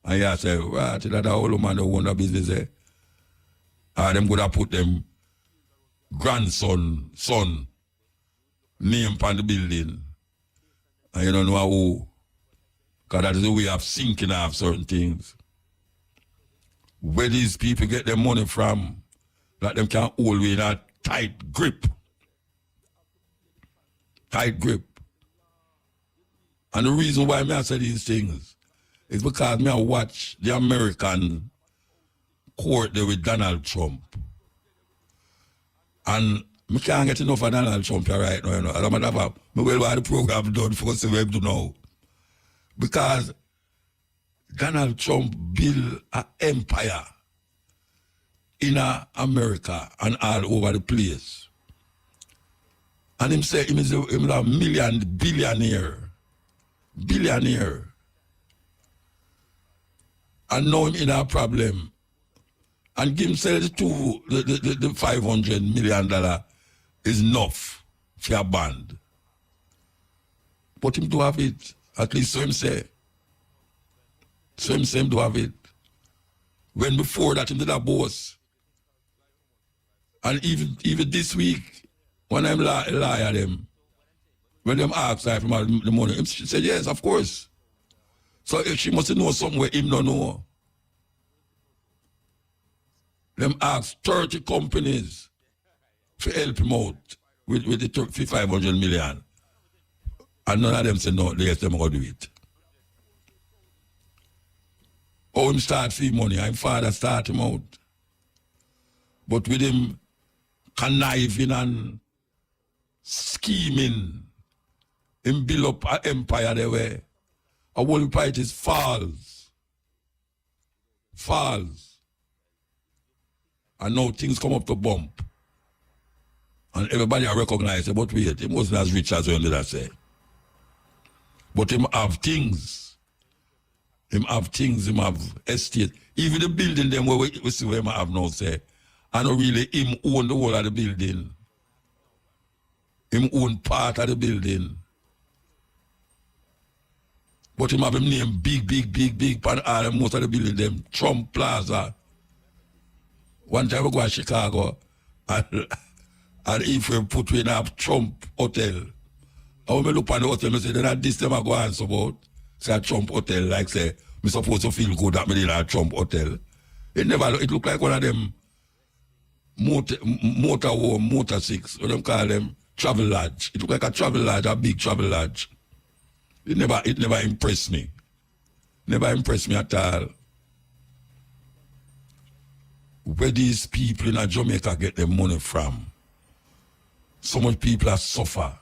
And you say, right, that old man who own the business there. And them could have put them grandson, son, name on the building. And you don't know who. Because that is the way of thinking of certain things. Where these people get their money from, that them can hold in a tight grip. Tight grip. And the reason why I say these things is because me I watch the American court there with Donald Trump. And me can't get enough of Donald Trump here right now, you know. I don't have me well what the program done for us to do now. Because Donald Trump built an empire in America and all over the place. And him say him is a billionaire. And now him in a problem. And give himself the $500 million is enough for a band. But him to have it, at least so him say. So him say him to have it. When before that him did a boss. And even this week, when I'm lie at them, when them ask for the money, he said, yes, of course. So she must know something where him don't know. Them ask 30 companies to help him out with the 500 million. And none of them say no, yes, them going to do it. How him start fee money, him father start him out. But with him conniving and scheming, him build up an empire the way. A whole part is falls. Falls. And now things come up to bump. And everybody recognize it, but wait, he wasn't as rich as when did I say. But him have things. Him have things, him have estate. Even the building them where we see where him have now say. And not really him own the whole of the building. Him own part of the building. But him have him name big, and all most of the building them. Trump Plaza. One time we go to Chicago and if we put in a Trump Hotel. I when me look on the hotel, I say, then at this time I go answer about say a Trump Hotel, like say, me supposed to feel good that me in a Trump Hotel. It look like one of them motor six, what them call them travel lodge. It look like a travel lodge, a big travel lodge. It never impressed me. Never impressed me at all. Where these people in Jamaica get their money from? So much people are suffer.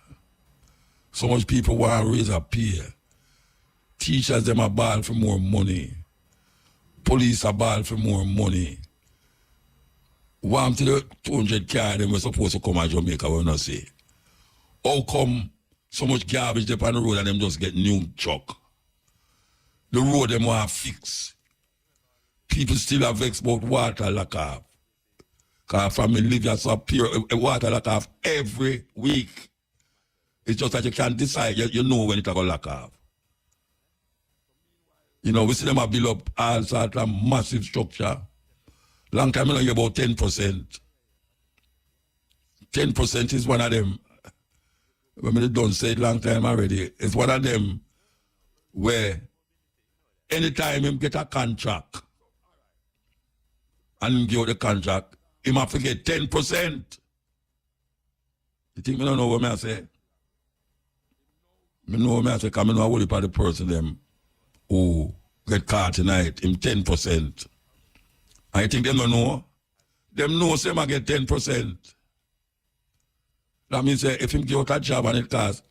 So much people want to raise a pay. Teachers them are ball for more money. Police are ball for more money. Want to the 200 car them were supposed to come to Jamaica, we not say. How come so much garbage up on the road and them just get new truck? The road them want to fix. People still have vexed about water lack of. Because family live here so pure water lack of every week. It's just that you can't decide, you know when it's going to lack of. You know, we see them have build up all sorts of massive structure. Long time ago, about 10%. 10% is one of them. When we don't say it long time already, it's one of them where anytime him get a contract and him give out the contract, him have to get 10%. You think me don't know what I say? Me know what I say, because I know only part of the person them who get caught tonight, him 10%. I think them don't know. Them know say I get 10%. That means if him give out a job and it costs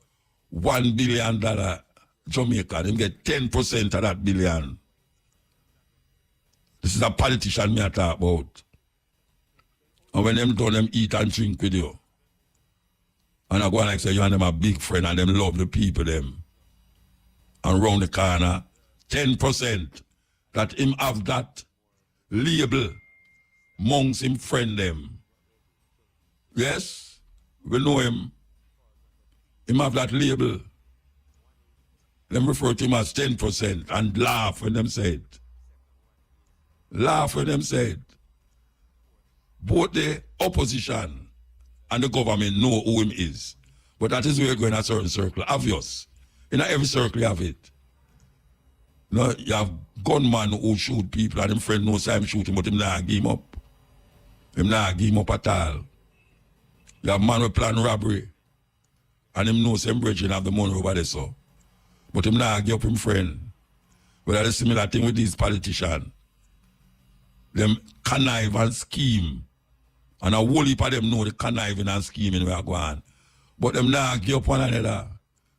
$1 billion Jamaica, him get 10% of that billion. This is a politician me I talk about. And when them done, them eat and drink with you. And I go and like say you and them a big friend and them love the people them. And round the corner, 10% that him have that label amongst him friend them. Yes, we know him. Him have that label. Them refer to him as 10% and laugh when them say it. Laugh when them say it. Both the opposition and the government know who him is. But that is where you're going in a certain circle. Obvious. In every circle you have it. You know, you have gunman who shoot people and them friend knows him shoot him, but him not give him up. Him not give him up at all. You have man who plan robbery and him knows him bridging have the money over there so. But him not give up him friend. But that's a similar thing with these politicians. Them connive and scheme. And a whole heap of them know the conniving and scheming we are going. But them not give up one another.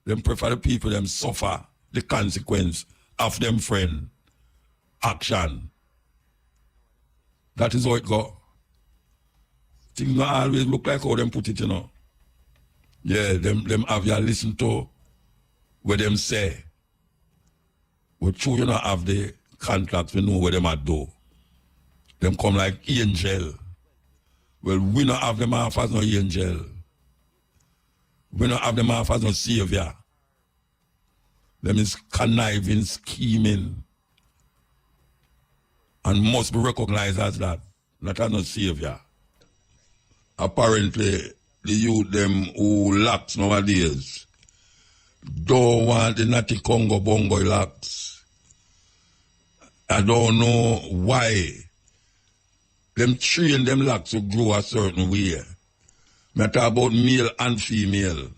Them prefer the people them suffer the consequence of them friend action. That is how it go. Things don't always look like how them put it, you know. Yeah, them have you listen to what them say. But true you not have the contracts, we know what them are do. Them come like angel. Well, we don't have them off as no angel. We don't have them off as no savior. Them is conniving, scheming. And must be recognized as that. Not as no savior. Apparently, the youth them who lax nowadays don't want the natty Congo bongo lax. I don't know why them train them locks to grow a certain way. I talk about male and female.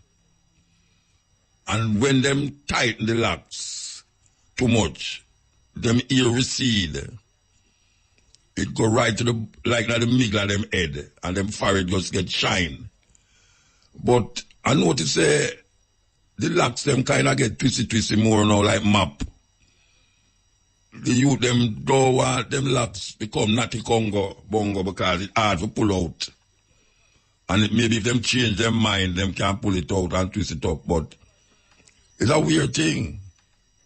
And when them tighten the locks too much, them ear recede. It go right to the, like the middle of them head, and them forehead just get shine. But I notice the locks them kind of get twisty more now, like map. The youth them don't want them locks become natty Congo bongo because it's hard to pull out. And maybe if them change their mind, them can pull it out and twist it up. But it's a weird thing.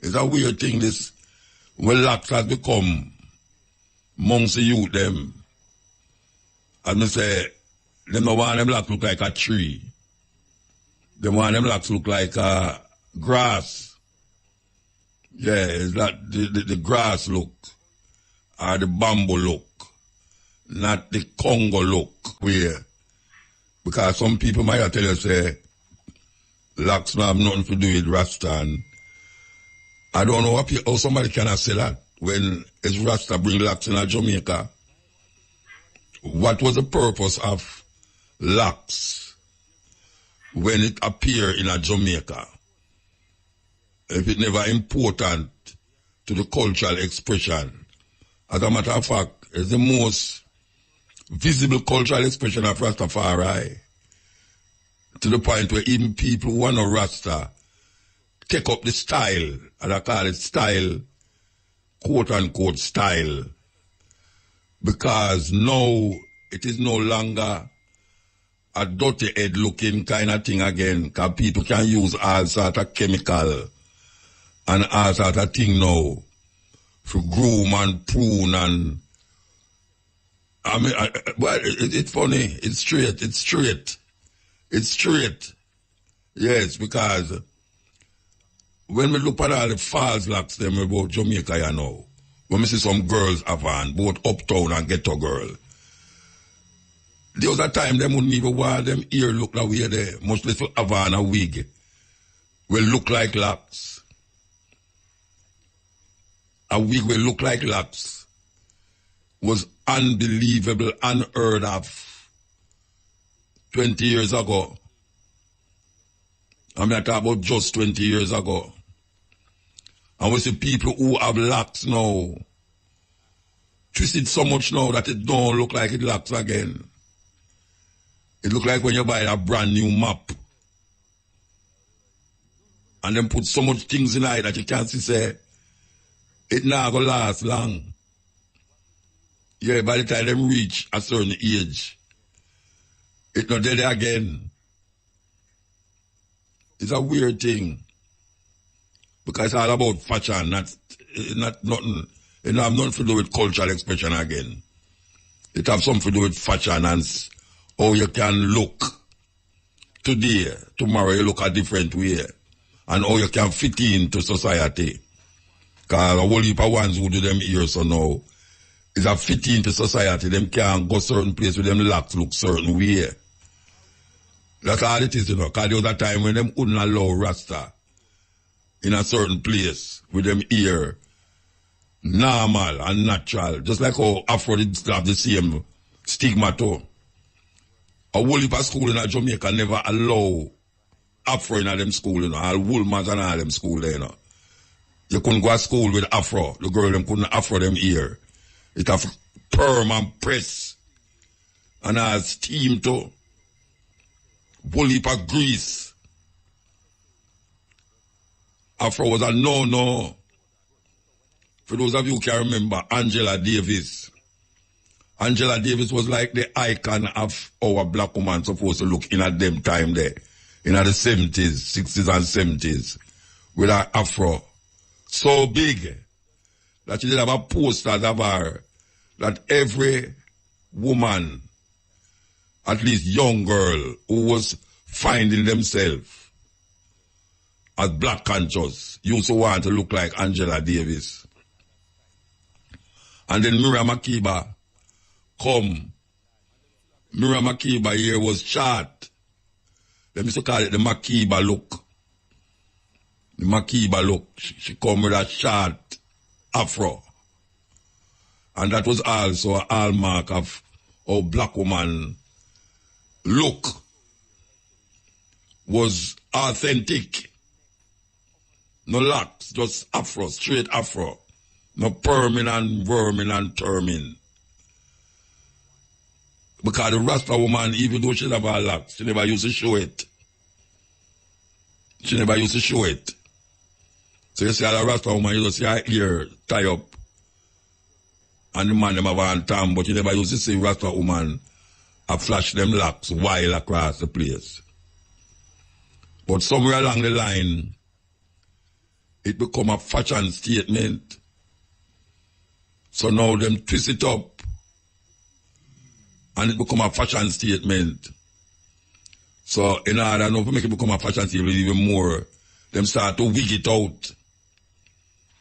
It's a weird thing, this, when locks has become amongst the youth them. As I say, them don't want them locks look like a tree. They want them locks look like grass. Yeah, it's not the grass look or the bamboo look, not the Congo look. Where, because some people might tell you, say, locks don't have nothing to do with Rasta. And I don't know how somebody can say that when it's Rasta bring locks in Jamaica. What was the purpose of locks when it appeared in Jamaica? If it never important to the cultural expression. As a matter of fact, it's the most visible cultural expression of Rastafari. To the point where even people who are not Rasta take up the style, and I call it style, quote unquote style, because now it is no longer a dirty head looking kind of thing again, because people can use all sort of chemical and all sort of thing now for groom and prune and I mean, it's funny. It's straight. Yes, because when we look at all the false locks them about Jamaica, you know, when we see some girls Avan, both uptown and ghetto girl, there was a time them wouldn't even want them ear look like we there, much little Avan a wig will look like locks. A wig will look like locks was unbelievable, unheard of 20 years ago. I mean, I talk about just 20 years ago. And we see people who have locks now, twisted so much now that it don't look like it locks again. It look like when you buy a brand new map. And then put so much things in it that you can't see, say, it not gonna last long. Yeah, by the time them reach a certain age, it's not dead again. It's a weird thing. Because it's all about fashion, not nothing. It don't have nothing to do with cultural expression again. It have something to do with fashion and how you can look today. Tomorrow you look a different way. And how you can fit into society. Because a whole heap of ones who do them here so now is a fit into society. Them can't go certain place with them locks look certain way. That's all it is, you know. Because there was a time when them couldn't allow Rasta in a certain place with them ear normal and natural. Just like how Afro did have the same stigma too. A whole heap of school in Jamaica never allow Afro in them school, you know. All Woolmans and all them school there, you know. You couldn't go to school with Afro. The girl them couldn't Afro them ear. It have perm and press. And has steam too. Whole heap of grease. Afro was a no. For those of you who can remember, Angela Davis. Angela Davis was like the icon of our black woman supposed to look in at them time there. In the 70s, 60s and 70s. With her Afro. So big that she did have a poster of her that every woman, at least young girl, who was finding themselves as black conscious, used to want to look like Angela Davis. And then Miriam Makeba come. Miriam Makeba here was short. Let me call it the Makeba look. The Makeba look. She come with a short Afro. And that was also a hallmark of how black woman look was authentic. No locks, just afro, straight afro. No perming and worming and terming. Because the Rasta woman, even though she never had locks, she never used to show it. She never used to show it. So you see a Rasta woman, you just see her ear tie up. And the man them have on time, but you never used to see Rasta woman a flash them locks wild across the place. But somewhere along the line, it become a fashion statement. So now them twist it up. And it become a fashion statement. So in order now to make it become a fashion statement even more, them start to wig it out.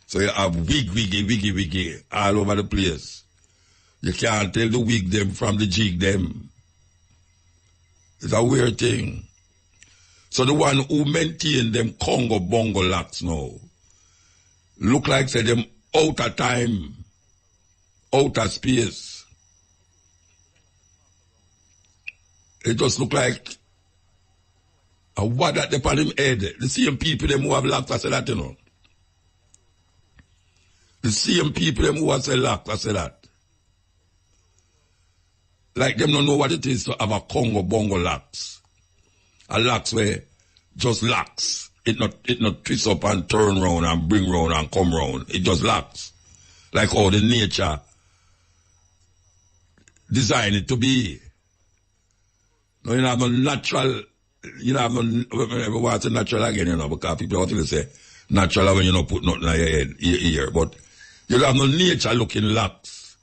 So you have wiggy all over the place. You can't tell the wig them from the jig them. It's a weird thing. So the one who maintain them Congo bongo locks now, look like say them out of time, out of space. It just look like a what that upon him head. The same people them who have locks, I say that, you know. The same people them who have say locks, I say that. Like them don't know what it is to have a Congo bongo locks. A locks where just locks. It not twist up and turn round and bring round and come round. It just locks. Like how the nature design it to be. No, you have no natural, you have no, what's natural again, you know, because people want to say natural when you don't put nothing in your head, your ear. But you have no nature looking locks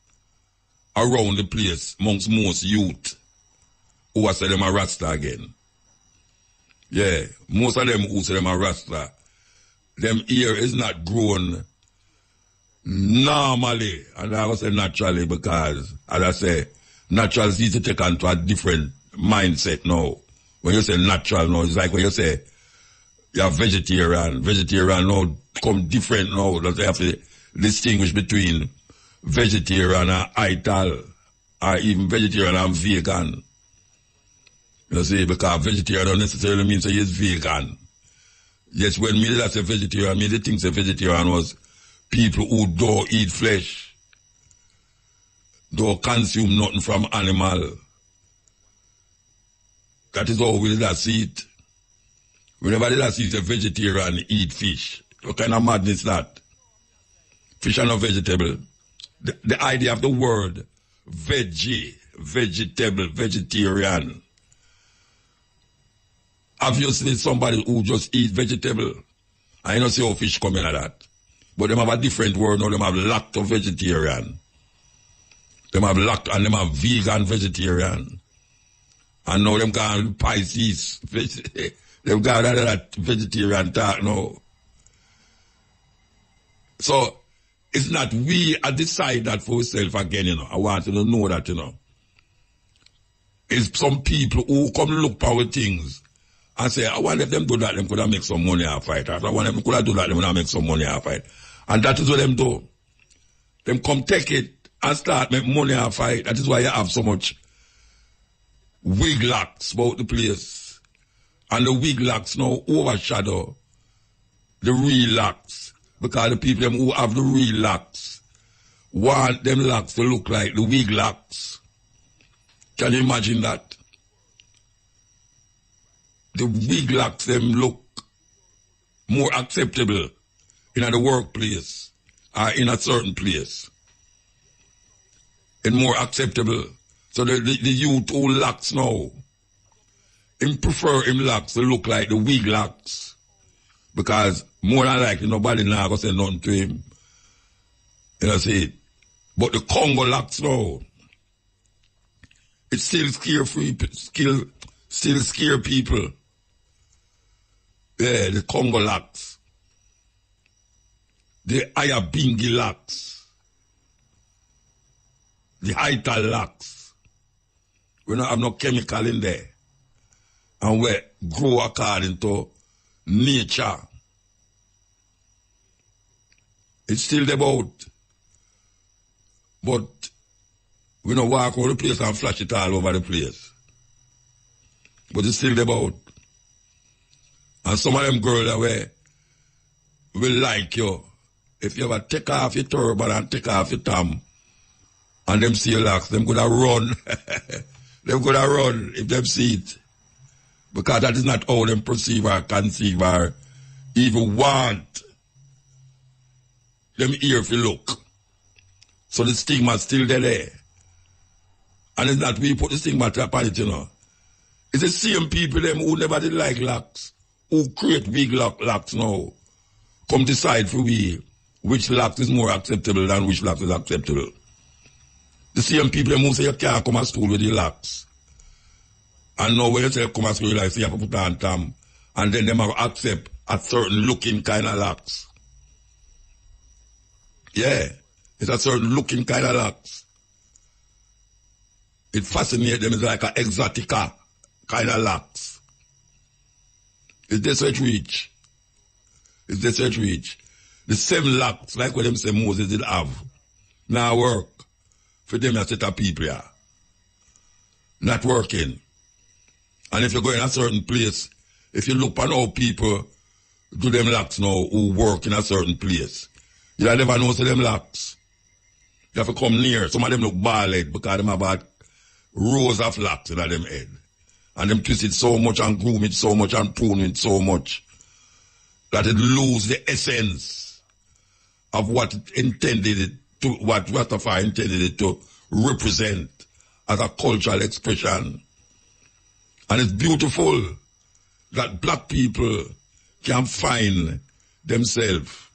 around the place amongst most youth who are say them a Rasta again. Yeah, most of them who say them a Rasta, them ear is not grown normally, and I will say naturally because, as I say, natural is easy to take on to a different mindset now. When you say natural now, it's like when you say you're vegetarian. Vegetarian now come different now. That you have to distinguish between vegetarian and ital, or even vegetarian and vegan. You see, because vegetarian don't necessarily mean say he's vegan. Yes, when me that say vegetarian, me the thing say vegetarian was people who don't eat flesh, don't consume nothing from animal. That is how we did see it. Whenever they see a vegetarian eat fish, what kind of madness is that? Fish are not vegetable. The idea of the word veggie, vegetable, vegetarian. Obviously, somebody who just eat vegetable. I don't see how fish come in at that. But them have a different word now. Them have lacto vegetarian. Them have lacto and them have vegan vegetarian. And now them call Pisces. Them got that vegetarian talk now. So, it's not we decide that for ourselves again, you know. I want you to know that, you know. It's some people who come look for things and say, I wonder if them do that, them could have make some money off it. I wonder if them could have do that, them could have make some money off it. And that is what them do. Them come take it and start make money off it. That is why you have so much wig locks about the place. And the wig locks now overshadow the real locks. Because the people them who have the real locks want them locks to look like the wig locks. Can you imagine that? The wig locks them look more acceptable in the workplace or in a certain place. And more acceptable. So the youth who locks now, him prefer him locks to look like the wig locks. Because more than likely nobody now gonna say nothing to him. You know see it. But the Congo locks now, it still scare people. Yeah, the Congo locks. The Ayabingi locks. The Ital locks. We don't have no chemical in there. And we grow according to nature. It's still about But we don't walk over the place and flash it all over the place. But it's still about. And some of them girls that will like you. If you ever take off your turban and take off your tam, and them see your locks, them could have run. Them could have run if them see it. Because that is not how them perceive or conceive or even want them ear if you look. So the stigma is still there. And it's not we put the stigma upon it, you know. It's the same people them who never did like locks, who create big locks now, come decide for we which locks is more acceptable than which locks is acceptable. The same people them who say you can't come to school with the locks. And now when you say come to school, you say you have to put on tam, and then them have to accept a certain looking kind of locks. Yeah, it's a certain looking kind of locks. It fascinates them, it's like an exotica kind of locks. It's this what it reach. It's this what it reach. The same locks, like what them say Moses did have, now work for them a set of people here. Not working. And if you go in a certain place, if you look on how people do them locks now who work in a certain place, you'll never know see them locks. You have to come near. Some of them look bald because them have about rows of locks in them head. And them twist it so much and groom it so much and prune it so much that it lose the essence of what it intended it to, what Rastafari intended it to represent as a cultural expression. And it's beautiful that black people can find themselves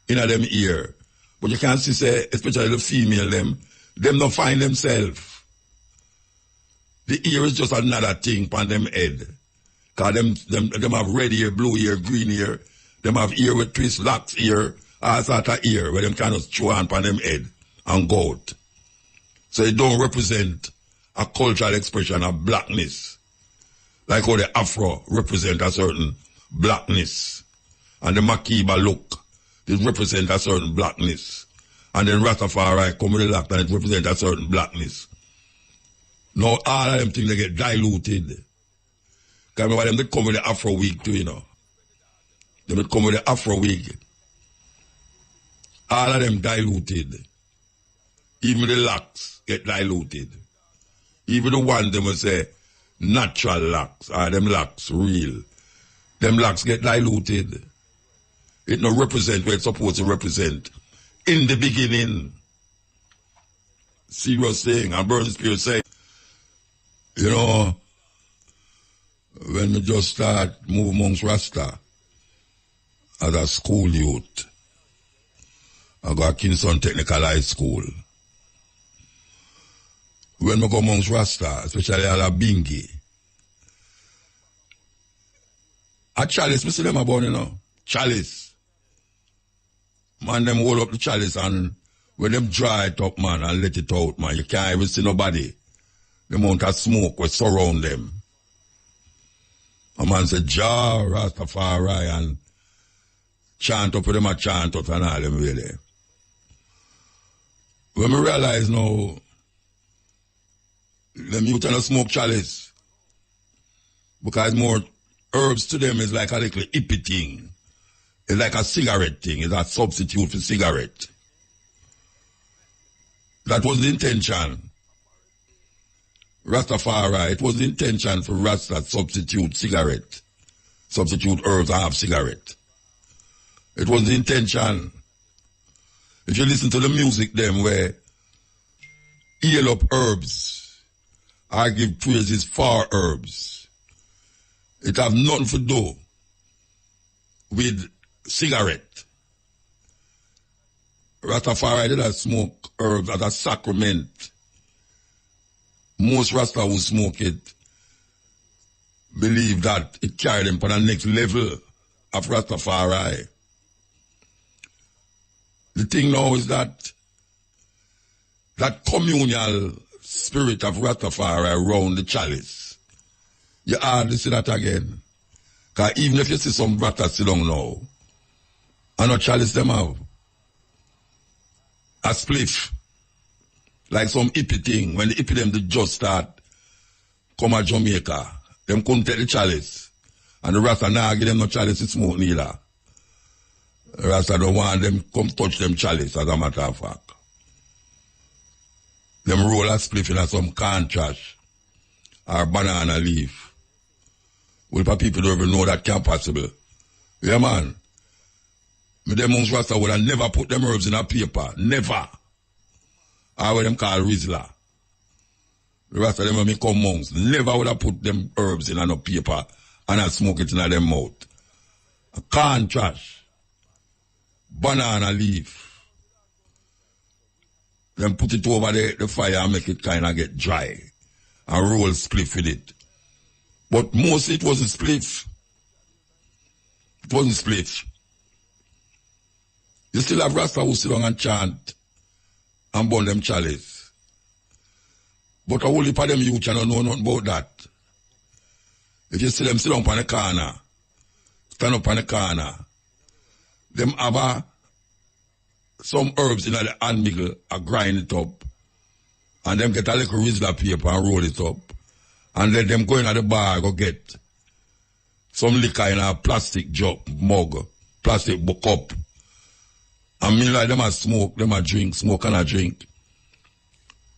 in them ear. But you can't see, say, especially the female, them don't find themselves. The ear is just another thing on them head. Because them have red ear, blue ear, green ear. Them have ear with twist, locks ear, all sort of ear, where them kind of chew on them head and go out. So it don't represent a cultural expression of blackness. Like how the Afro represent a certain blackness. And the Makiba look, it represent a certain blackness. And then Rastafari come with the lock and it represent a certain blackness. Now all of them things they get diluted. Because remember them they come with the Afro wig too, you know. They would come with the Afro wig. All of them diluted. Even the locks get diluted. Even the ones them will say natural locks, or them locks real. Them locks get diluted. It don't represent what it's supposed to represent. In the beginning. Serious thing. And Burning Spirit say, you know, when we just start move amongst Rasta as a school youth, I go to Kingston Technical High School. When we go amongst Rasta, especially at a Bingi, a chalice, we see them about, you know, chalice. Man, them hold up the chalice and when them dry it up, man, and let it out, man, you can't even see nobody. The amount of smoke will surround them. A man said, Jah, Rastafari, and chant up with them, a chant out and all them really. When we realize now, them youth and a smoke chalice, because more herbs to them is like a little hippie thing. It's like a cigarette thing. It's a substitute for cigarette. That was the intention. Rastafari, it was the intention for Rasta substitute cigarette. Substitute herbs and have cigarette. It was the intention. If you listen to the music them where heal up herbs, I give praises for herbs. It have nothing to do with cigarette. Rastafari did not smoke herbs as a sacrament. Most Rasta who smoke it believe that it carried them to the next level of Rastafari. The thing now is that communal spirit of Rastafari around the chalice, you hardly see that again. Because even if you see some Rasta sit down now, and no chalice them have, a spliff, Like some hippie thing, when the hippie them did just start come at Jamaica, them couldn't take the chalice. And the Rasta now give them no chalice to smoke neither. The Rasta don't want them come touch them chalice, as a matter of fact. Them roll a spliff in some can trash or banana leaf. Well, people don't even know that can't possible. Yeah, man. Me them monks Rasta would have never put them herbs in a paper. Never. Or what them call Rizla. The Rasta them when me come monks, never would have put them herbs in a paper and I smoke it in their mouth. A can trash. Banana leaf. Then put it over the fire and make it kind of get dry. And roll spliff with it. But mostly it wasn't spliff. It wasn't spliff. You still have Rasta who sit down and chant and burn them chalice. But a whole heap of them youth cannot know nothing about that. If you see them sit down on the corner, stand up on the corner, them have some herbs in the hand middle, grind it up, and them get a little Rizla paper and roll it up, and then them go in at the bar go get some liquor in a plastic mug, plastic cup. And meanwhile, them a smoke, them a drink, smoke and a drink.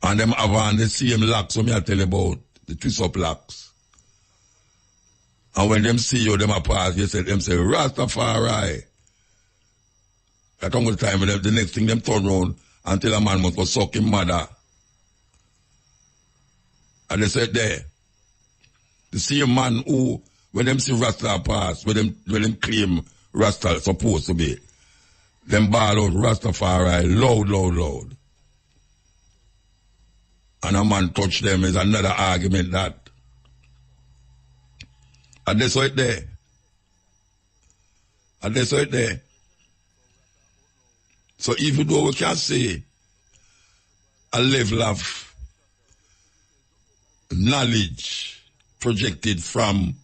And them have on the same locks, so me I tell you about, the twist up locks. And when them see you, them a pass, them say, Rastafari. That all the time, the next thing them turn around and tell a man must go suck him mother. And they said there, the same man who, when them see Rasta pass, when them claim Rasta supposed to be, them ball out Rastafari loud, loud, loud. And a man touch them is another argument that. And they saw it there. And they saw it there. So even though we can say a level of knowledge projected from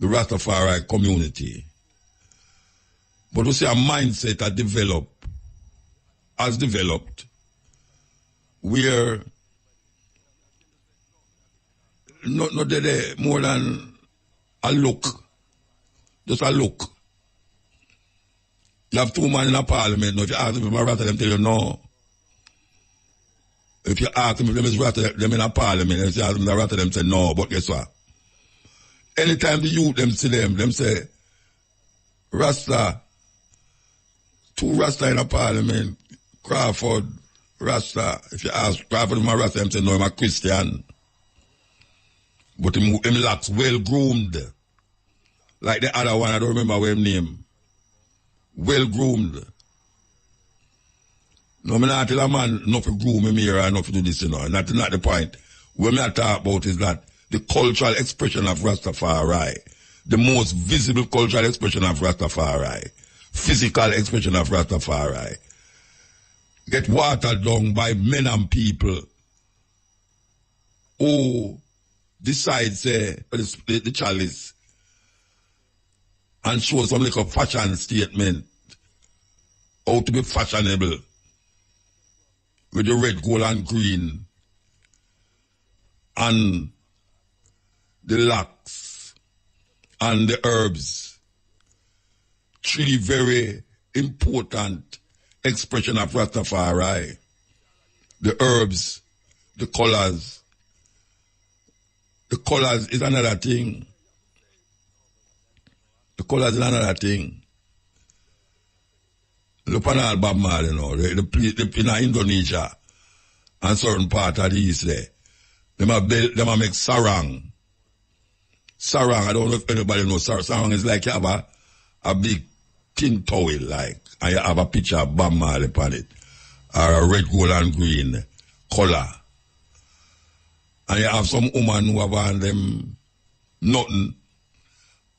the Rastafari community, but we see a mindset has developed, where not there more than a look, just a look. You have two men in a parliament. Now, if you ask them if I'm Rasta, them tell you no. If you ask them if them is Rasta, them in a parliament, if you ask them if they're Rasta, them say no. But guess what? Anytime the youth them see them say, Rasta, two Rasta in a parliament, Crawford, Rasta. If you ask Crawford if I'm Rasta, them say no, I'm a Christian. But him locks well groomed. Like the other one, I don't remember what his name. Well groomed. No, me not tell a man not to groom him here and not to do this, you know. That's not the point. What I talk about is that the cultural expression of Rastafari, the most visible cultural expression of Rastafari, physical expression of Rastafari, get watered down by men and people who decide, say, the chalice and show some like a fashion statement, how to be fashionable, with the red, gold, and green, and the locks, and the herbs. Three very important expression of Rastafari. The herbs, the colors. The colors is another thing. The colors is another thing. Look at all Bob Marley, you know, the in Indonesia and certain part of the East there. Them a make sarang. Sarang, I don't know if anybody knows sarang. Sarang is like you have a big tin towel, like, and you have a picture of Bob Marley upon it. Or a red, gold, and green color. And you have some woman who have on them nothing.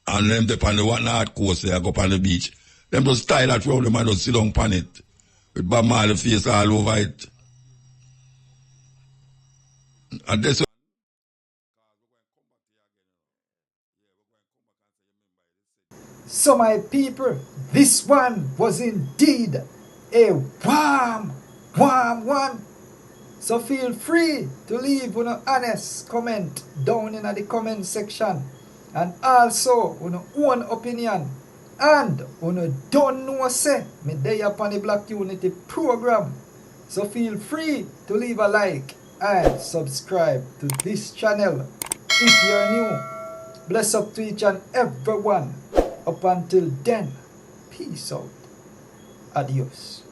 And them they on the one hard coast there, go up on the beach. Them just tie that round them and just sit down upon it. With Bob Marley face all over it. And that's So my people, this one was indeed a warm one. So feel free to leave an honest comment down in the comment section. And also, your own opinion. And you don't know say, me there upon the Black Unity program. So feel free to leave a like and subscribe to this channel if you're new. Bless up to each and everyone. Up until then, peace out. Adios.